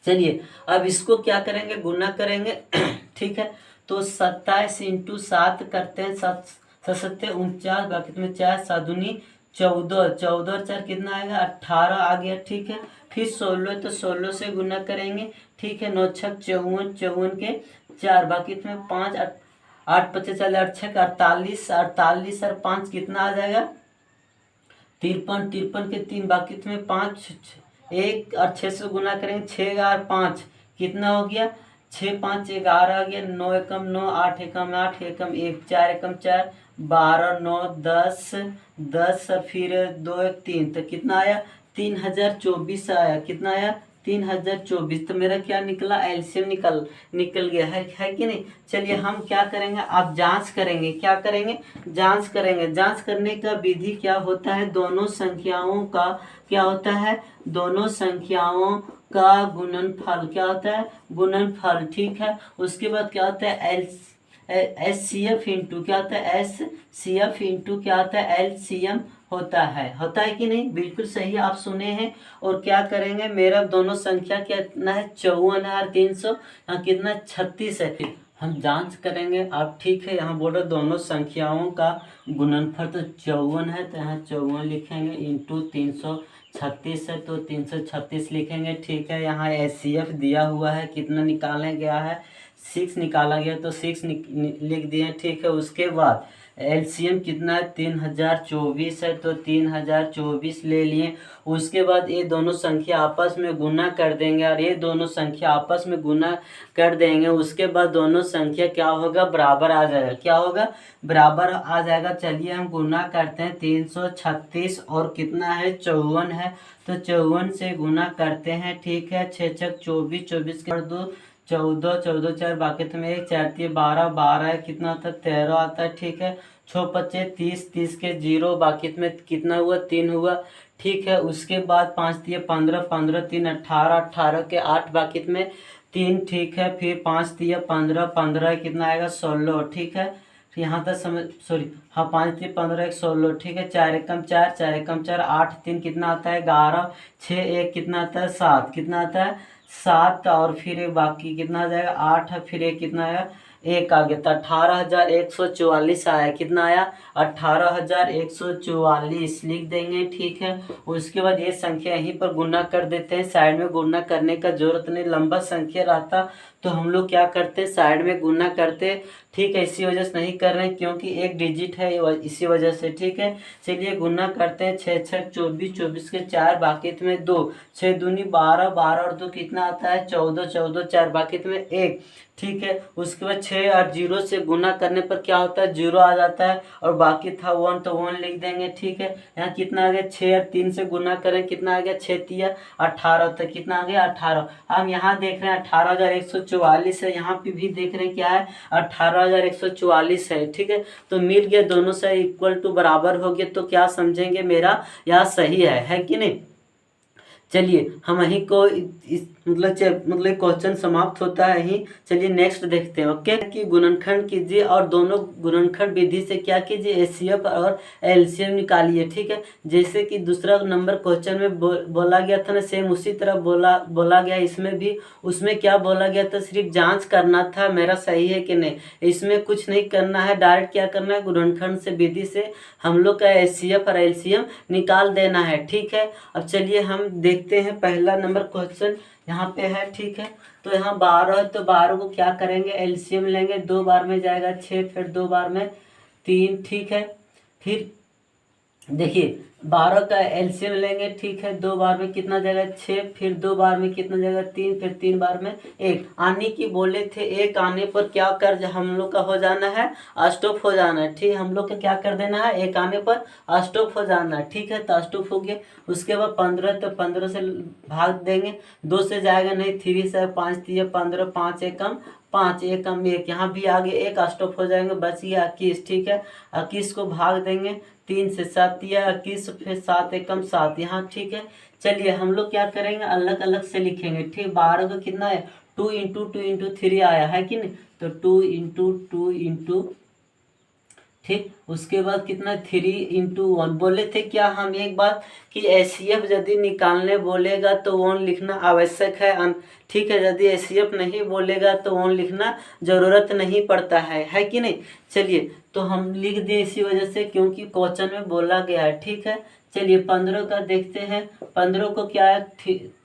चलिए अब इसको क्या करेंगे, गुना करेंगे ठीक है। तो 27 इंटू 7 करते हैं, 7 7 49, बाकी में 4 7 दूनी 14, 14 4 कितना आएगा 18 आ गया, ठीक है। फिर 16 तो 16 से गुना करेंगे, ठीक है। 9 6 54, 54 के 4, बाकी में 5 8 25 8 6 48, 48 और 5 कितना आ जाएगा 53, 53 के 3, बाकी में 5 1 और 6 से गुना करेंगे, 6 और 5 कितना हो गया 6 5 11 आ गया, 9 एकम 9, 8 एकम 8, एकम 1, 4 एकम 4, 12 9 10 10 और फिर 2 1 3 तो कितना आया 3024 आया, कितना आया 3024। तो मेरा क्या निकला, एलसीएम निकल गया है कि नहीं। चलिए हम क्या करेंगे, आप जांच करेंगे, क्या करेंगे जांच करेंगे। जांच करने का विधि क्या होता है, दोनों संख्याओं का क्या होता है, दोनों संख्याओं का गुणनफल, क्या होता है गुणनफल, ठीक है। उसके बाद क्या होता है एस सी एफ इंटू, क्या होता है एस सी एफ इंटू क्या होता है एलसीएम होता है कि नहीं, बिल्कुल सही आप सुने हैं। और क्या करेंगे, मेरा दोनों संख्या कितना है 54 है और 300 कितना 36 है। हम जांच करेंगे आप, ठीक है। यहाँ बोल रहे दोनों संख्याओं का गुणनफल तो 54 है तो यहाँ 54 लिखेंगे इंटू 336 है तो 336 लिखेंगे, ठीक है। यहाँ एचसीएफ दिया हुआ है कितना निकाला गया है 6 निकाला गया तो 6 लिख दिए, ठीक है। उसके बाद एलसीएम कितना है 3024 है तो 3024 ले लिए। उसके बाद ये दोनों संख्या आपस में गुना कर देंगे और ये दोनों संख्या आपस में गुना कर देंगे। उसके बाद दोनों संख्या क्या होगा बराबर आ जाएगा, क्या होगा बराबर आ जाएगा। चलिए हम गुना करते हैं 336 और कितना है 54 है तो 54 से गुना करते हैं, ठीक है। 6 6 24, 24 के 2 14, 14 4, बाकी तो में 1 4 3 12, 12 है कितना आता है 13 आता है, ठीक है। 6 25 30, 30 के 0, बाकी में कितना हुआ 3 हुआ, ठीक है। उसके बाद 5 3 15, 15 3 18, 18 के 8, बाकी में 3, ठीक है। फिर 5 3 15, 15 कितना आएगा 16, ठीक है। यहाँ तक समझ, सॉरी हाँ 5 3 15 1 16, ठीक है। 4 एकम 4, 4 एकम 4, 8 3 कितना आता है 11, 6 1 कितना आता है 7, कितना आता है 7 और फिर बाकी कितना आ जाएगा 8 है, फिर एक कितना आया 1 आ गया तो 18,144 आया, कितना आया 18,144 लिख देंगे, ठीक है। उसके बाद ये संख्या यहीं पर गुना कर देते हैं, साइड में गुना करने का जरूरत नहीं, लंबा संख्या रहता तो हम लोग क्या करते हैं साइड में गुना करते, ठीक है। इसी वजह से नहीं कर रहे हैं क्योंकि एक डिजिट है इसी वजह से, ठीक है। चलिए गुना करते हैं 6 6 24, 24 के 4, बाकी में 2, 6 दूनी 12, 12 और 2 कितना आता है 14, 14 4, बाकी में 1, ठीक है। उसके बाद 6 और 0 से गुना करने पर क्या होता है 0 आ जाता है और बाकी था 1 तो 1 लिख देंगे, ठीक है। यहाँ कितना आ गया 6 और 3 से गुना करें कितना आ गया 6 3 18 तो कितना आ गया 18। हम यहाँ देख रहे हैं 18,144 है, यहाँ पे भी देख रहे हैं क्या है 18,144 है, ठीक है। तो मिल गया दोनों से इक्वल टू बराबर हो गया तो क्या समझेंगे मेरा यहाँ सही है कि नहीं। चलिए हम यहीं को मतलब क्वेश्चन समाप्त होता है ही। चलिए नेक्स्ट देखते हैं। ओके, कि गुणनखंड कीजिए और दोनों गुणनखंड विधि से क्या कीजिए, एचसीएफ और एलसीएम निकालिए। ठीक है, जैसे कि दूसरा नंबर क्वेश्चन में बोला गया था ना, सेम उसी तरह बोला गया इसमें भी। उसमें क्या बोला गया था, सिर्फ जांच करना था मेरा सही है कि नहीं, इसमें कुछ नहीं करना है, डायरेक्ट क्या करना है, गुणनखंड से विधि से हम लोग का एचसीएफ और एलसीएम निकाल देना है। ठीक है, अब चलिए हम देखते हैं पहला नंबर क्वेश्चन यहाँ पे है। ठीक है, तो यहाँ 12 है, तो 12 को क्या करेंगे, एलसीएम लेंगे, 2 बार में जाएगा 6, फिर 2 बार में 3। ठीक है, फिर देखिए 12 का एलसीएम लेंगे। ठीक है, 2 बार में कितना जाएगा 6, फिर 2 बार में कितना जाएगा 3, फिर 3 बार में 1। आने की बोले थे, 1 आने पर क्या कर हम लोग का हो जाना है, स्टॉप हो जाना है। ठीक है, हम लोग का क्या कर देना है, 1 आने पर स्टॉप हो जाना है। ठीक है, तो स्टॉप हो गया। उसके बाद 15, तो 15 से भाग देंगे, 2 से जाएगा नहीं, 3 से 5 3 15, 5 एकम 5, 1 कम 1, यहाँ भी आगे 1 स्टॉप हो जाएंगे, बच गया 21। ठीक है, 21 को भाग देंगे 3 से, 7 या 21, फिर 7 एकम 7 यहाँ। ठीक है, चलिए हम लोग क्या करेंगे, अलग अलग से लिखेंगे। ठीक, 12 का कितना है, 2 इंटू 2 इंटू 3 आया है कि नहीं, तो 2 इंटू 2 इंटू, ठीक, उसके बाद कितना 3 इंटू 1। बोले थे क्या हम एक बात कि एचसीएफ यदि निकालने बोलेगा तो 1 लिखना आवश्यक है। ठीक है, यदि एचसीएफ नहीं बोलेगा तो 1 लिखना जरूरत नहीं पड़ता है कि नहीं। चलिए, तो हम लिख दिए इसी वजह से क्योंकि क्वेश्चन में बोला गया है। ठीक है, चलिए 15 का देखते हैं। 15 को क्या है,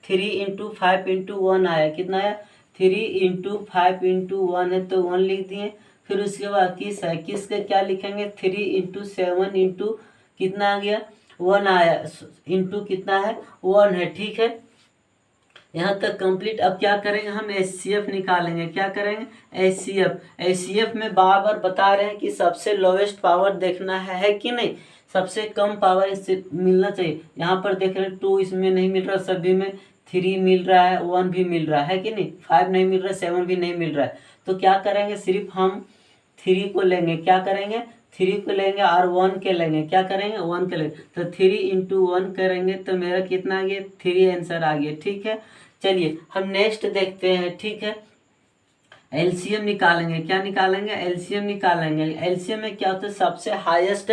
3 इंटू 5 इंटू 1 आया, कितना आया, 3 इंटू 5 इंटू 1 है, तो 1 लिख दिए। फिर उसके बाद 21 है, 21 का क्या लिखेंगे, 3 इंटू 7 इंटू कितना आ गया, 1 आया, इंटू कितना है, 1 है। ठीक है, यहाँ तक कंप्लीट। अब क्या करेंगे, हम एचसीएफ निकालेंगे। क्या करेंगे, एचसीएफ में बार बार बता रहे हैं कि सबसे लोवेस्ट पावर देखना है कि नहीं, सबसे कम पावर इससे मिलना चाहिए। यहाँ पर देख रहे हैं 2 इसमें नहीं मिल रहा, सभी में 3 मिल रहा है, 1 भी मिल रहा है कि नहीं, 5 नहीं मिल रहा, 7 भी नहीं मिल रहा है। तो क्या करेंगे, सिर्फ हम 3 को लेंगे। क्या करेंगे, 3 को लेंगे और 1 के लेंगे। क्या करेंगे, 1 के लेंगे, तो 3 इंटू 1 करेंगे तो मेरा कितना आ गया, 3 आंसर आ गया। ठीक है, चलिए हम नेक्स्ट देखते हैं। ठीक है, एलसीएम निकालेंगे। क्या निकालेंगे, एलसीएम निकालेंगे। एलसीएम में क्या होता है, सबसे हाईएस्ट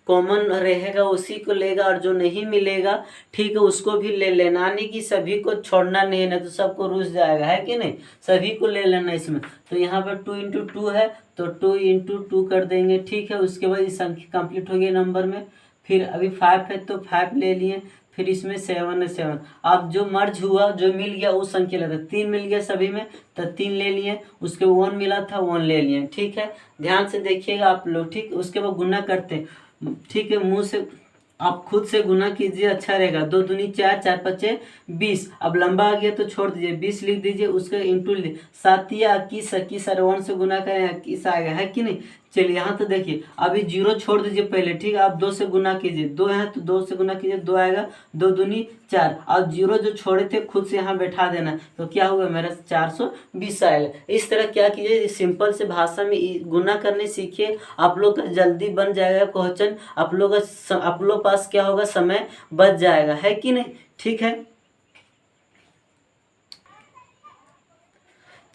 कॉमन रहेगा उसी को लेगा, और जो नहीं मिलेगा ठीक है उसको भी ले लेना, यानी कि सभी को छोड़ना नहीं है, नहीं तो सबको रुस जाएगा, है कि नहीं, सभी को ले लेना इसमें। तो यहाँ पर 2 इंटू 2 है, तो 2 इंटू 2 कर देंगे। ठीक है, उसके बाद इस संख्या कंप्लीट हो गई नंबर में। फिर अभी 5 है तो 5 ले लिए, फिर इसमें 7 है, 7। अब जो मर्ज हुआ, जो मिल गया उस संख्या लेते, 3 मिल गया सभी में तो 3 ले लिए, उसके 1 मिला था 1 ले लिए। ठीक है, ध्यान से देखिएगा आप लोग। ठीक, उसके बाद गुना करते हैं। ठीक है, मुंह से आप खुद से गुना कीजिए, अच्छा रहेगा। 2 दूनी 4, 4 पचे 20। अब लंबा आ गया तो छोड़ दीजिए, 20 लिख दीजिए, उसका इंटू 7 या 21, 21 और 1 से गुना करें 21 आएगा, है कि नहीं। चलिए यहाँ तो देखिए, अभी 0 छोड़ दीजिए पहले। ठीक है, आप 2 से गुना कीजिए, 2 है तो 2 से गुना कीजिए, 2 आएगा, 2 दूनी 4। अब 0 जो छोड़े थे खुद से यहाँ बैठा देना, तो क्या हुआ मेरा 420 आएगा। इस तरह क्या कीजिए, सिंपल से भाषा में गुना करने सीखिए, आप लोग का जल्दी बन जाएगा क्वेश्चन, आप लोग पास क्या होगा, समय बच जाएगा, है कि नहीं। ठीक है,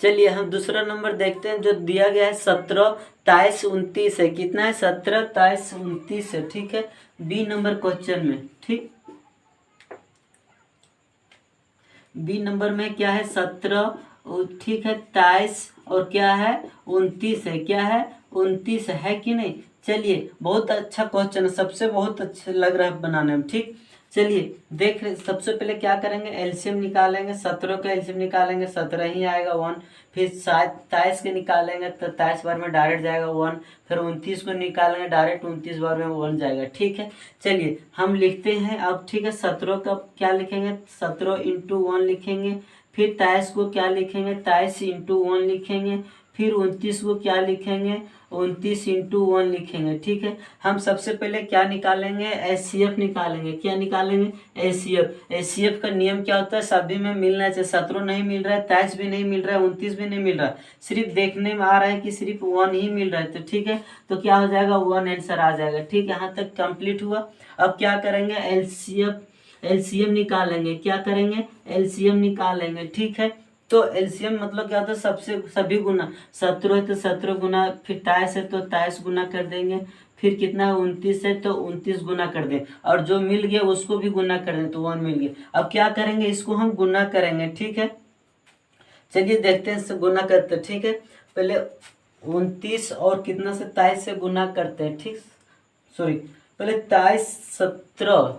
चलिए हम दूसरा नंबर देखते हैं जो दिया गया है, 17 23 29 है। कितना है, 17 23 29 है। ठीक है, बी नंबर क्वेश्चन में। ठीक, बी नंबर में क्या है, 17, ठीक है, 23 और क्या है 29 है। क्या है, 29 है कि नहीं। चलिए बहुत अच्छा क्वेश्चन है, सबसे बहुत अच्छा लग रहा है बनाने में। ठीक, चलिए देख रहे, सबसे पहले क्या करेंगे, एलसीएम निकालेंगे। 17 का एलसीएम निकालेंगे, 17 ही आएगा 1। फिर 27 के निकालेंगे तो 27 बार में डायरेक्ट जाएगा 1। फिर 29 को निकालेंगे, डायरेक्ट 29 बार में 1 जाएगा। ठीक है, चलिए हम लिखते हैं अब। ठीक है, 17 का क्या लिखेंगे, 17 इंटू 1 लिखेंगे। फिर 23 को क्या लिखेंगे, 23 इंटू 1 लिखेंगे। फिर 29 को क्या लिखेंगे, 29 इंटू 1 लिखेंगे। ठीक है, हम सबसे पहले क्या निकालेंगे, एचसीएफ निकालेंगे। क्या निकालेंगे, एचसीएफ। एचसीएफ का नियम क्या होता है, सभी में मिलना चाहिए। 17 नहीं मिल रहा है, 23 भी नहीं मिल रहा है, 29 भी नहीं मिल रहा है, सिर्फ देखने में आ रहा है कि सिर्फ 1 ही मिल रहा है। तो ठीक है, तो क्या हो जाएगा, 1 आंसर आ जाएगा। ठीक है, यहाँ तक कंप्लीट हुआ। अब क्या करेंगे, एलसीएफ एलसीएम निकालेंगे। क्या करेंगे? एलसीएम निकालेंगे। ठीक है, तो एलसीएम मतलब क्या होता है? सबसे सभी गुना। 17 है तो 17 गुना, फिर 23 है तो 23 गुना कर देंगे, फिर कितना है? 29 है तो 29 गुना कर दें, और जो मिल गया उसको भी गुना कर दें तो 1 मिल गया। अब क्या करेंगे? इसको हम गुना करेंगे। ठीक है, चलिए देखते हैं इससे गुना करते हैं। ठीक है, पहले 29 और कितना से? 23 से गुना करते हैं। ठीक, सॉरी, पहले 23 17,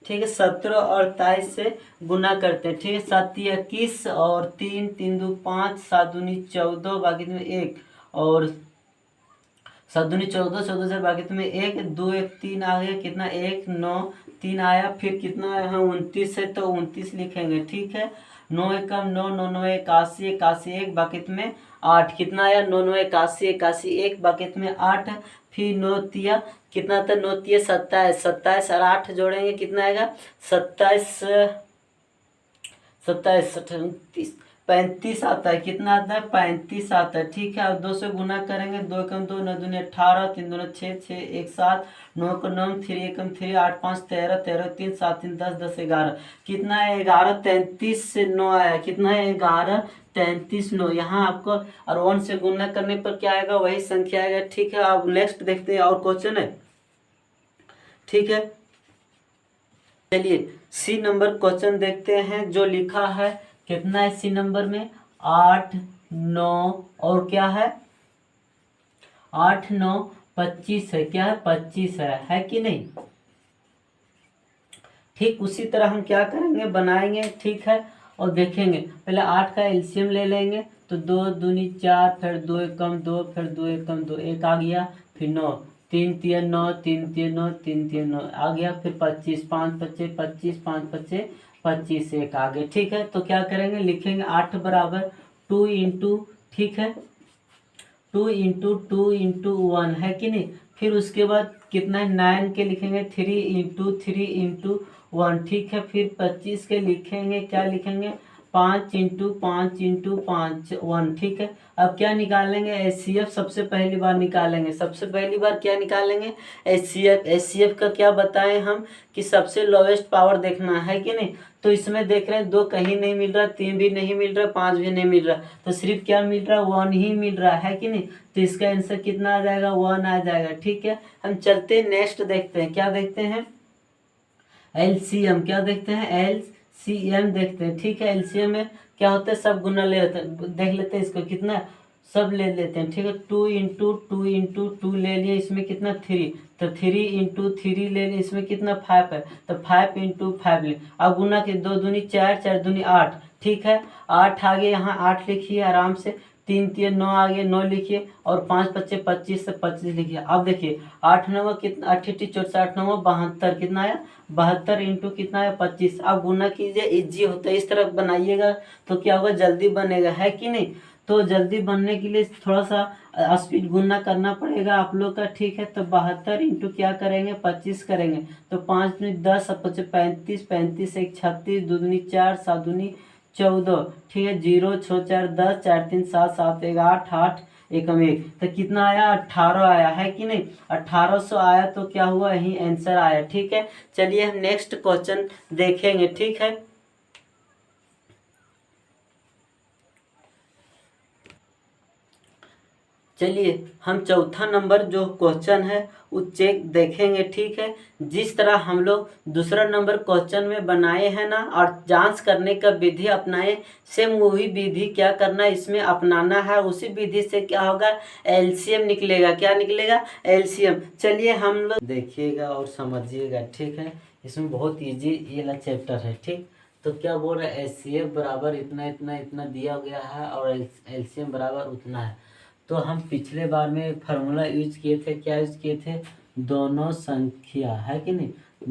ठीक है, 17 और 23 से गुना करते हैं। ठीक है, 7 21 और 3 3 2 5, 7 दूनी 14, बाकी में 1, और 7 दूनी 14, 14 से बाकी तुम्हें 1 2 1 3 आ गया। कितना? 1 9 3 आया, फिर कितना है? 29 है तो 29 लिखेंगे। ठीक है, 9 एकम 9, 9 9 81, 81 1, बाकी तुम्हें 8। कितना आया? 9 9 81, 81 1, बाकी तुम्हें 8, फिर 9 तिया कितना था? 9 तिया 27, 27 और 8 जोड़ेंगे कितना आएगा? 27 27 28 35 आता है। कितना आता है? 35 आता है। ठीक है, अब 2 से गुना करेंगे। 2 एकम 2, 9 दूनी 18, 3 दूनी 6, 6 1 7, 9 को 9, 3 एकम 3, 8 5 13, 13 3 7 3 10, 10 11। कितना है? 11 33 से 9 आया। कितना है? 11 33 9। यहाँ आपको और 1 से गुना करने पर क्या आएगा? वही संख्या आएगा। ठीक है, अब नेक्स्ट देखते हैं और क्वेश्चन है। ठीक है, चलिए सी नंबर क्वेश्चन देखते हैं जो लिखा है। कितना है सी नंबर में? 8 9 और क्या है? 8 9 25 है। क्या है? 25 है कि नहीं? ठीक उसी तरह हम क्या करेंगे? बनाएंगे। ठीक है, और देखेंगे। पहले 8 का एलसीएम ले लेंगे तो 2 दूनी 4, फिर 2 एकम 2, फिर 2 एकम 2, 1 आ गया, फिर 9, 3 3 9, 3 3 9, 3 3 9 आ गया, फिर 25, 5 25 25, 5 25 25, 1 आ गया। ठीक है, तो क्या करेंगे? लिखेंगे 8 बराबर 2 इंटू, ठीक है, 2 इंटू 2 इंटू 1 है कि नहीं? फिर उसके बाद कितना है? 9 के लिखेंगे 3 इंटू 3 इंटू 1। ठीक है, फिर 25 के लिखेंगे, क्या लिखेंगे? 5 इंटू 5 इंटू 5 1। ठीक है, अब क्या निकालेंगे? एचसीएफ सबसे पहली बार निकालेंगे। सबसे पहली बार क्या निकालेंगे? एचसीएफ। एचसीएफ का क्या बताएं हम कि सबसे लोवेस्ट पावर देखना है कि नहीं? तो इसमें देख रहे हैं 2 कहीं नहीं मिल रहा, 3 भी नहीं मिल रहा, 5 भी नहीं मिल रहा, तो सिर्फ क्या मिल रहा? 1 ही मिल रहा है कि नहीं? तो इसका आंसर कितना आ जाएगा? 1 आ जाएगा। ठीक है, हम चलते नेक्स्ट देखते हैं। क्या देखते हैं? एलसीएम। क्या देखते हैं? एलसीएम देखते हैं। ठीक है, एलसीएम में क्या होता है? सब गुना ले लेते हैं। देख लेते हैं इसको कितना, सब ले लेते हैं। ठीक है, 2 इंटू 2 इंटू 2 ले लिए, इसमें कितना? 3, तो 3 इंटू 3 ले लिए, इसमें कितना? 5 है, तो 5 इंटू 5 ले। अब गुना के 2 दूनी 4, 4 दूनी 8। ठीक है, 8 आ गया, यहाँ 8 लिखिए आराम से। 3 3 9 आ गया, 9 लिखिए, और 5 25 25 से 25 लिखिए। अब देखिए 8 9 कितना? 8 8 चौसठ 8 9 72, कितना आया? 72 इंटू कितना है? 25। अब गुना कीजिए, इजी होता है, इस तरह बनाइएगा तो क्या होगा? जल्दी बनेगा, है कि नहीं? तो जल्दी बनने के लिए थोड़ा सा स्पीड गुना करना पड़ेगा आप लोग का। ठीक है, तो 72 इंटू क्या करेंगे? 25 करेंगे, तो 5 दूनी 10, 35, 35 1 36, 2 दूनी 4, 7 दूनी 14। ठीक है, 0 6 4 10, 4 3 7, 7 1 8, 8 एकम 1, तो कितना आया? 18 आया, है कि नहीं? 1800 आया, तो क्या हुआ? यही आंसर आया। ठीक है, चलिए हम नेक्स्ट क्वेश्चन देखेंगे। ठीक है, चलिए हम चौथा नंबर जो क्वेश्चन है वो चेक देखेंगे। ठीक है, जिस तरह हम लोग दूसरा नंबर क्वेश्चन में बनाए हैं ना, और जांच करने का विधि अपनाए, सेम वही विधि क्या करना है? इसमें अपनाना है। उसी विधि से क्या होगा? एलसीएम निकलेगा। क्या निकलेगा? एलसीएम। चलिए हम लोग देखिएगा और समझिएगा। ठीक है, इसमें बहुत ईजी ये वाला चैप्टर है। ठीक, तो क्या बोल रहा है? एचसीएफ बराबर इतना इतना इतना दिया गया है और एलसीएम बराबर उतना है। तो हम पिछले बार में फार्मूला यूज किए थे। क्या यूज किए थे? दोनों संख्या, है कि नहीं?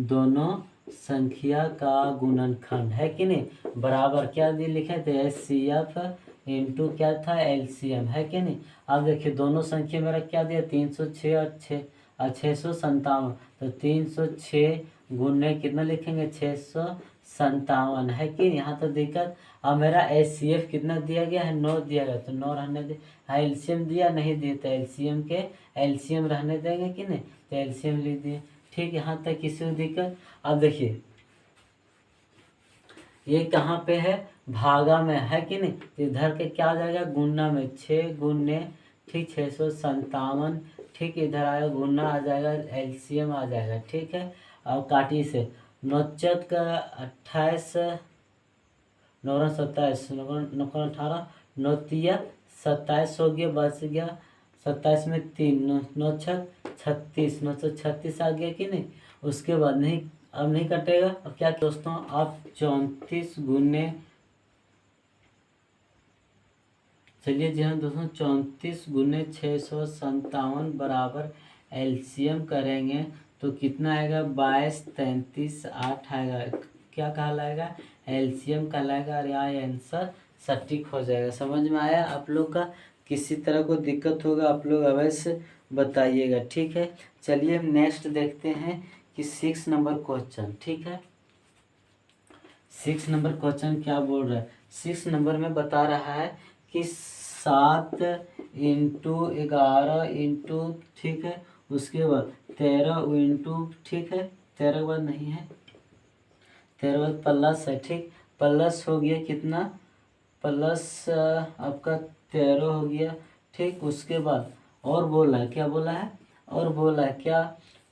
दोनों संख्या का गुणनखंड, है कि नहीं? बराबर क्या दिए लिखे थे? एचसीएफ इंटू क्या था? एलसीएम, है कि नहीं? अब देखिए दोनों संख्या मेरा क्या दिया? 306 और 657। तो 306 गुने कितना लिखेंगे? 657, है कि यहाँ तो दिक्कत। अब मेरा एचसीएफ कितना दिया गया है? 9 दिया गया, तो 9 रहने दे। हाँ, एलसीएम दिया नहीं दिए, तो एलसीएम के एलसीएम रहने देंगे कि नहीं? तो एलसीएम लिख दिए। ठीक, यहाँ तक किसी को दिक्कत? अब देखिए ये कहाँ पे है, भागा में है कि नहीं, इधर के क्या आ जाएगा, गुना में, 6 गुने ठीक 657, ठीक इधर आएगा गुना आ जाएगा, एलसीएम आ जाएगा, ठीक है। और काटी से 29 का 28, 9 27, 9 18, 9 27 हो गया, बच गया 27 में 3, 9 36, 936 आ गया कि नहीं। उसके बाद नहीं, अब नहीं कटेगा। अब क्या दोस्तों, आप 34 गुने, चलिए जी हाँ दोस्तों, 34 गुने 657 बराबर एलसीएम करेंगे तो कितना आएगा, 22, 33, 8 आएगा। क्या कहलाएगा, एलसीएम कहलाएगा। और यहाँ आंसर सटीक हो जाएगा। समझ में आया आप लोग का। किसी तरह को दिक्कत होगा आप लोग अवश्य बताइएगा, ठीक है। चलिए हम नेक्स्ट देखते हैं कि 6 नंबर क्वेश्चन, ठीक है। 6 नंबर क्वेश्चन क्या बोल रहा है, 6 नंबर में बता रहा है कि 7 इंटू 11 इंटू, ठीक है, उसके बाद 13 इंटू, ठीक है, 13 के बाद नहीं है, 13 बाद प्लस है, ठीक, प्लस हो गया कितना, प्लस आपका 13 हो गया, ठीक। उसके बाद और बोला है, क्या बोला है, और बोला है क्या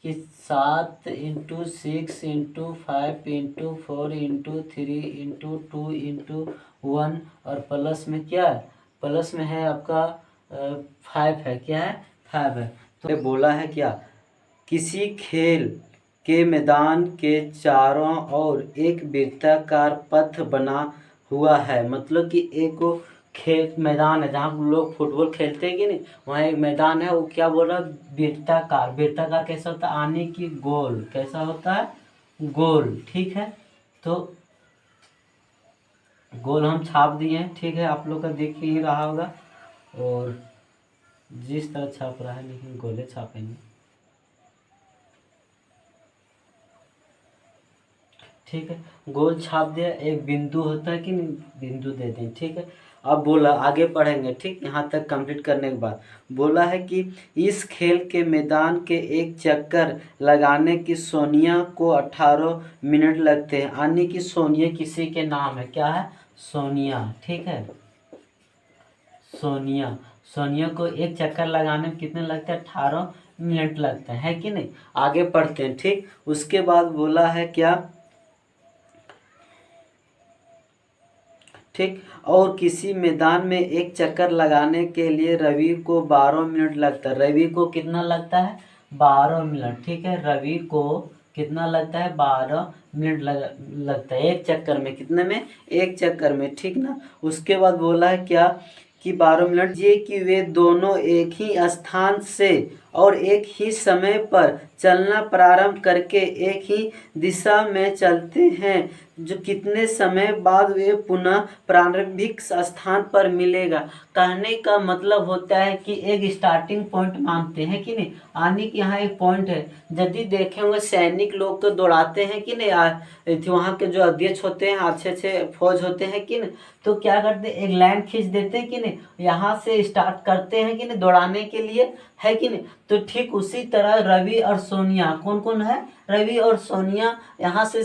कि 7 into 6 into 5 into 4 into 3 into 2 into 1, और प्लस में क्या है, प्लस में है आपका 5 है, क्या है, 5 है। तो बोला है क्या, किसी खेल के मैदान के चारों ओर एक वृत्ताकार पथ बना हुआ है। मतलब कि एक खेल मैदान है जहाँ लोग फुटबॉल खेलते हैं कि नहीं, वहाँ एक मैदान है, वो क्या बोल रहा है, वृत्ताकार। वृत्ताकार कैसा होता है, आने की गोल, कैसा होता है, गोल, ठीक है। तो गोल हम छाप दिए हैं, ठीक है, आप लोग का दिख ही रहा होगा। और जिस तरह छाप रहा है, लेकिन गोले छापेंगे, ठीक है। गोल छाप दिया, एक बिंदु होता है कि नहीं, बिंदु दे दें, ठीक है। अब बोला, आगे पढ़ेंगे, ठीक, यहाँ तक कंप्लीट करने के बाद बोला है कि इस खेल के मैदान के एक चक्कर लगाने की सोनिया को 18 मिनट लगते हैं। यानी कि सोनिया किसी के नाम है, क्या है, सोनिया, ठीक है, सोनिया। सोनिया को एक चक्कर लगाने में कितने लगते हैं, 18 मिनट लगते हैं, है कि नहीं। आगे पढ़ते हैं, ठीक। उसके बाद बोला है क्या, ठीक, और किसी मैदान में एक चक्कर लगाने के लिए रवि को 12 मिनट लगता है। रवि को कितना लगता है, 12 मिनट, ठीक है। रवि को कितना लगता है, 12 मिनट लगता है एक चक्कर में, कितने में, एक चक्कर में, ठीक ना। उसके बाद बोला है क्या कि 12 मिनट, ये कि वे दोनों एक ही स्थान से और एक ही समय पर चलना प्रारंभ करके एक ही दिशा में चलते हैं, जो कितने समय बाद वे पुनः प्रारंभिक स्थान पर मिलेगा। कहने का मतलब होता है कि एक स्टार्टिंग पॉइंट मानते हैं कि नहीं, आने की यहाँ एक पॉइंट है। यदि देखेंगे सैनिक लोग तो दौड़ाते हैं कि नहीं, वहाँ के जो अध्यक्ष होते हैं, अच्छे अच्छे फौज होते हैं कि नहीं, तो क्या करते हैं, एक लाइन खींच देते हैं कि नहीं, यहाँ से स्टार्ट करते हैं कि नहीं दौड़ाने के लिए, है कि नहीं। तो ठीक उसी तरह रवि और सोनिया, कौन कौन है, रवि और सोनिया, यहाँ से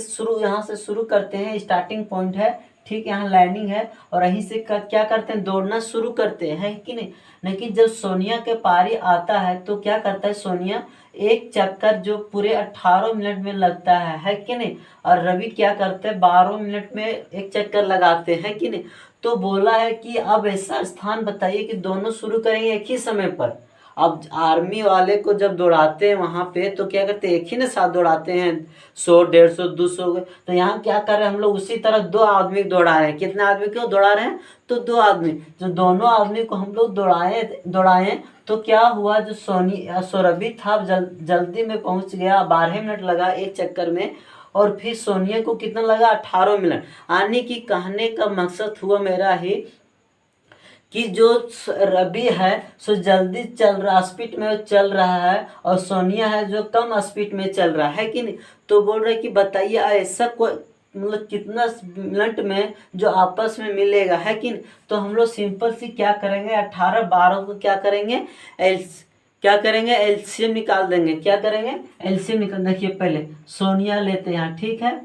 शुरू करते हैं, स्टार्टिंग पॉइंट है, ठीक, यहाँ लाइनिंग है, और यहीं से क्या करते हैं, दौड़ना शुरू करते हैं कि नहीं। लेकिन जब सोनिया के पारी आता है तो क्या करता है, सोनिया एक चक्कर जो पूरे 18 मिनट में लगता है कि नहीं, और रवि क्या करते हैं, 12 मिनट में एक चक्कर लगाते हैं कि नहीं। तो बोला है कि अब ऐसा स्थान बताइए कि दोनों शुरू करेंगे एक ही समय पर। अब आर्मी वाले को जब दौड़ाते हैं वहाँ पे तो क्या करते हैं, एक ही ना साथ दौड़ाते हैं, 100 150 200। तो यहाँ क्या कर रहे हैं हम लोग, उसी तरह 2 आदमी दौड़ा रहे हैं। कितने आदमी क्यों दौड़ा रहे हैं, तो 2 आदमी, जो दोनों आदमी को हम लोग दौड़ाए तो क्या हुआ, जो रवि था जल्दी में पहुँच गया, 12 मिनट लगा एक चक्कर में, और फिर सोनिया को कितना लगा, 18 मिनट। आने की कहने का मकसद हुआ मेरा ही कि जो रवि है सो जल्दी चल रहा, स्पीड में चल रहा है, और सोनिया है जो कम स्पीड में चल रहा है कि नहीं। तो बोल रहे कि बताइए ऐसा कोई मतलब कितना मिनट में जो आपस में मिलेगा, है कि नहीं। तो हम लोग सिंपल सी क्या करेंगे, 18 12 को क्या करेंगे, एलसीएम निकाल देंगे। क्या करेंगे, एलसीएम निकाल। देखिए पहले सोनिया लेते हैं यहाँ, ठीक है,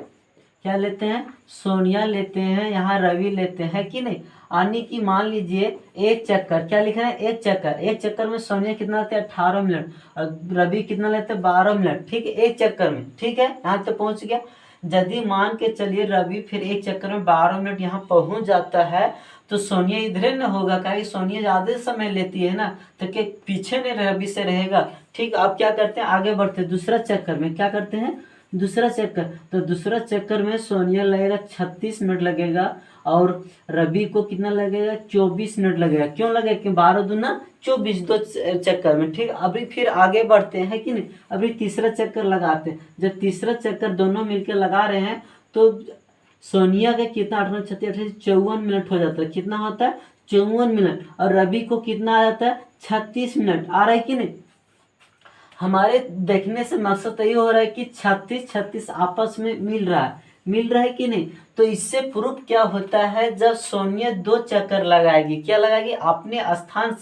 क्या लेते हैं, सोनिया लेते हैं, यहाँ रवि लेते हैं कि नहीं। यानी कि मान लीजिए एक चक्कर, क्या लिखा है, एक चक्कर, एक चक्कर में सोनिया कितना लेते हैं 18 मिनट और रवि कितना लेते हैं 12 मिनट, ठीक है, एक चक्कर में, ठीक है, यहाँ तक पहुँच गया। यदि मान के चलिए रवि फिर एक चक्कर में 12 मिनट यहाँ पहुँच जाता है तो सोनिया इधर न होगा, कहा सोनिया ज़्यादा समय लेती है ना, तो क्या पीछे नहीं रवि से रहेगा। ठीक, अब क्या करते हैं, आगे बढ़ते हैं दूसरा चक्कर में, क्या करते हैं दूसरा चक्कर, तो दूसरा चक्कर में सोनिया लगेगा 36 मिनट लगेगा और रवि को कितना लगेगा 24 मिनट लगेगा। क्यों लगेगा, कि 12 दूना 24, दो चक्कर में, ठीक। अभी फिर आगे बढ़ते हैं कि नहीं, अभी तीसरा चक्कर लगाते हैं। जब तीसरा चक्कर दोनों मिलकर लगा रहे हैं तो सोनिया का कितना 18 36 28 54 मिनट हो जाता है, कितना होता है 54 मिनट, और रवि को कितना आ जाता है 36 मिनट, आ रहा है कि नहीं। हमारे देखने से मकसद तो ये हो रहा है कि 36 आपस में मिल रहा है कि नहीं। तो इससे प्रूफ क्या होता है, जब सोनिया 2 चक्कर लगाएगी, क्या लगाएगी, अपने स्थान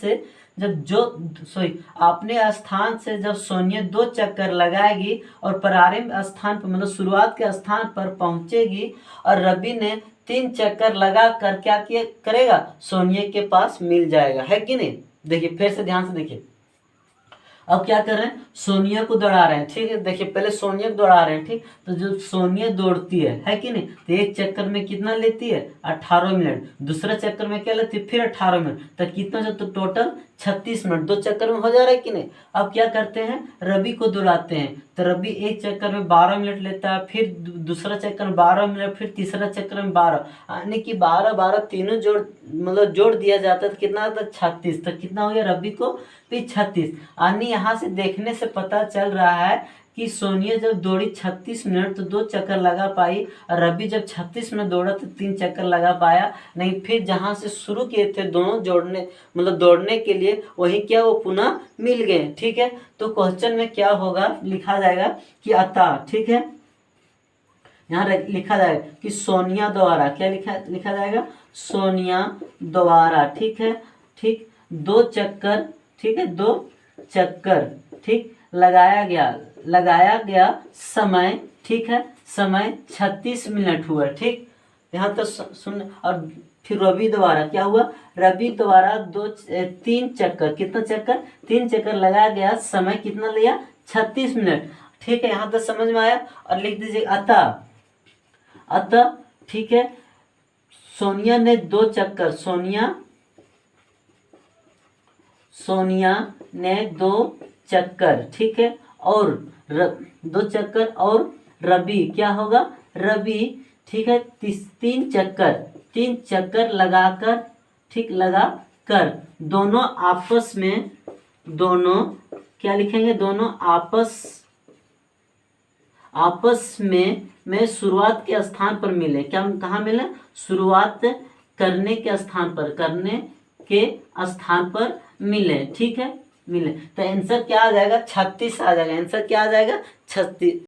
से जब सोनिया 2 चक्कर लगाएगी और प्रारंभ स्थान पर मतलब शुरुआत के स्थान पर पहुंचेगी और रवि ने 3 चक्कर लगा कर क्या करेगा, सोनिया के पास मिल जाएगा, है कि नहीं। देखिए फिर से ध्यान से देखिए, अब क्या कर रहे हैं, सोनिया को दौड़ा रहे हैं, ठीक है। देखिए पहले सोनिया को दौड़ा रहे हैं, ठीक। तो जो सोनिया दौड़ती है कि नहीं, तो एक चक्कर में कितना लेती है 18 मिनट, दूसरा चक्कर में क्या लेती है फिर 18 मिनट, तो कितना जो तो टोटल 36 मिनट 2 चक्कर में हो जा रहा है कि नहीं। अब क्या करते हैं, रवि को दौड़ाते हैं, तो रवि एक चक्कर में 12 मिनट लेता है, फिर दूसरा चक्कर में 12 मिनट, फिर तीसरा चक्कर में 12, यानी कि 12 तीनों जोड़ दिया जाता है तो कितना आता है 36, तो कितना हो गया रवि को फिर 36। यानी यहाँ से देखने से पता चल रहा है कि सोनिया जब दौड़ी 36 मिनट तो 2 चक्कर लगा पाई, और रवि जब 36 मिनट दौड़ा तो 3 चक्कर लगा पाया नहीं। फिर जहाँ से शुरू किए थे दोनों दौड़ने के लिए, वही क्या वो पुनः मिल गए, ठीक है। तो क्वेश्चन में क्या होगा, लिखा जाएगा कि अतः, ठीक है, यहाँ लिखा जाएगा कि सोनिया द्वारा, क्या लिखा जाएगा, सोनिया द्वारा, ठीक है, ठीक 2 चक्कर, ठीक है 2 चक्कर, ठीक लगाया गया समय, ठीक है, समय 36 मिनट हुआ, ठीक। यहाँ तो सुन, और फिर रवि द्वारा क्या हुआ, रवि द्वारा 3 चक्कर, कितना चक्कर 3 चक्कर लगाया गया, समय कितना लिया 36 मिनट, ठीक है। यहाँ तक समझ में आया। और लिख दीजिए अतः, ठीक है, सोनिया ने 2 चक्कर, सोनिया ने 2 चक्कर, ठीक है, और 2 चक्कर, और रवि क्या होगा, रवि, ठीक है 3 चक्कर लगाकर, ठीक लगाकर दोनों आपस में, दोनों क्या लिखेंगे, दोनों आपस में शुरुआत के स्थान पर मिले, क्या कहाँ मिले, शुरुआत करने के स्थान पर मिले, ठीक है, मिले। तो आंसर क्या आ जाएगा 36 आ जाएगा, आंसर क्या आ जाएगा 36।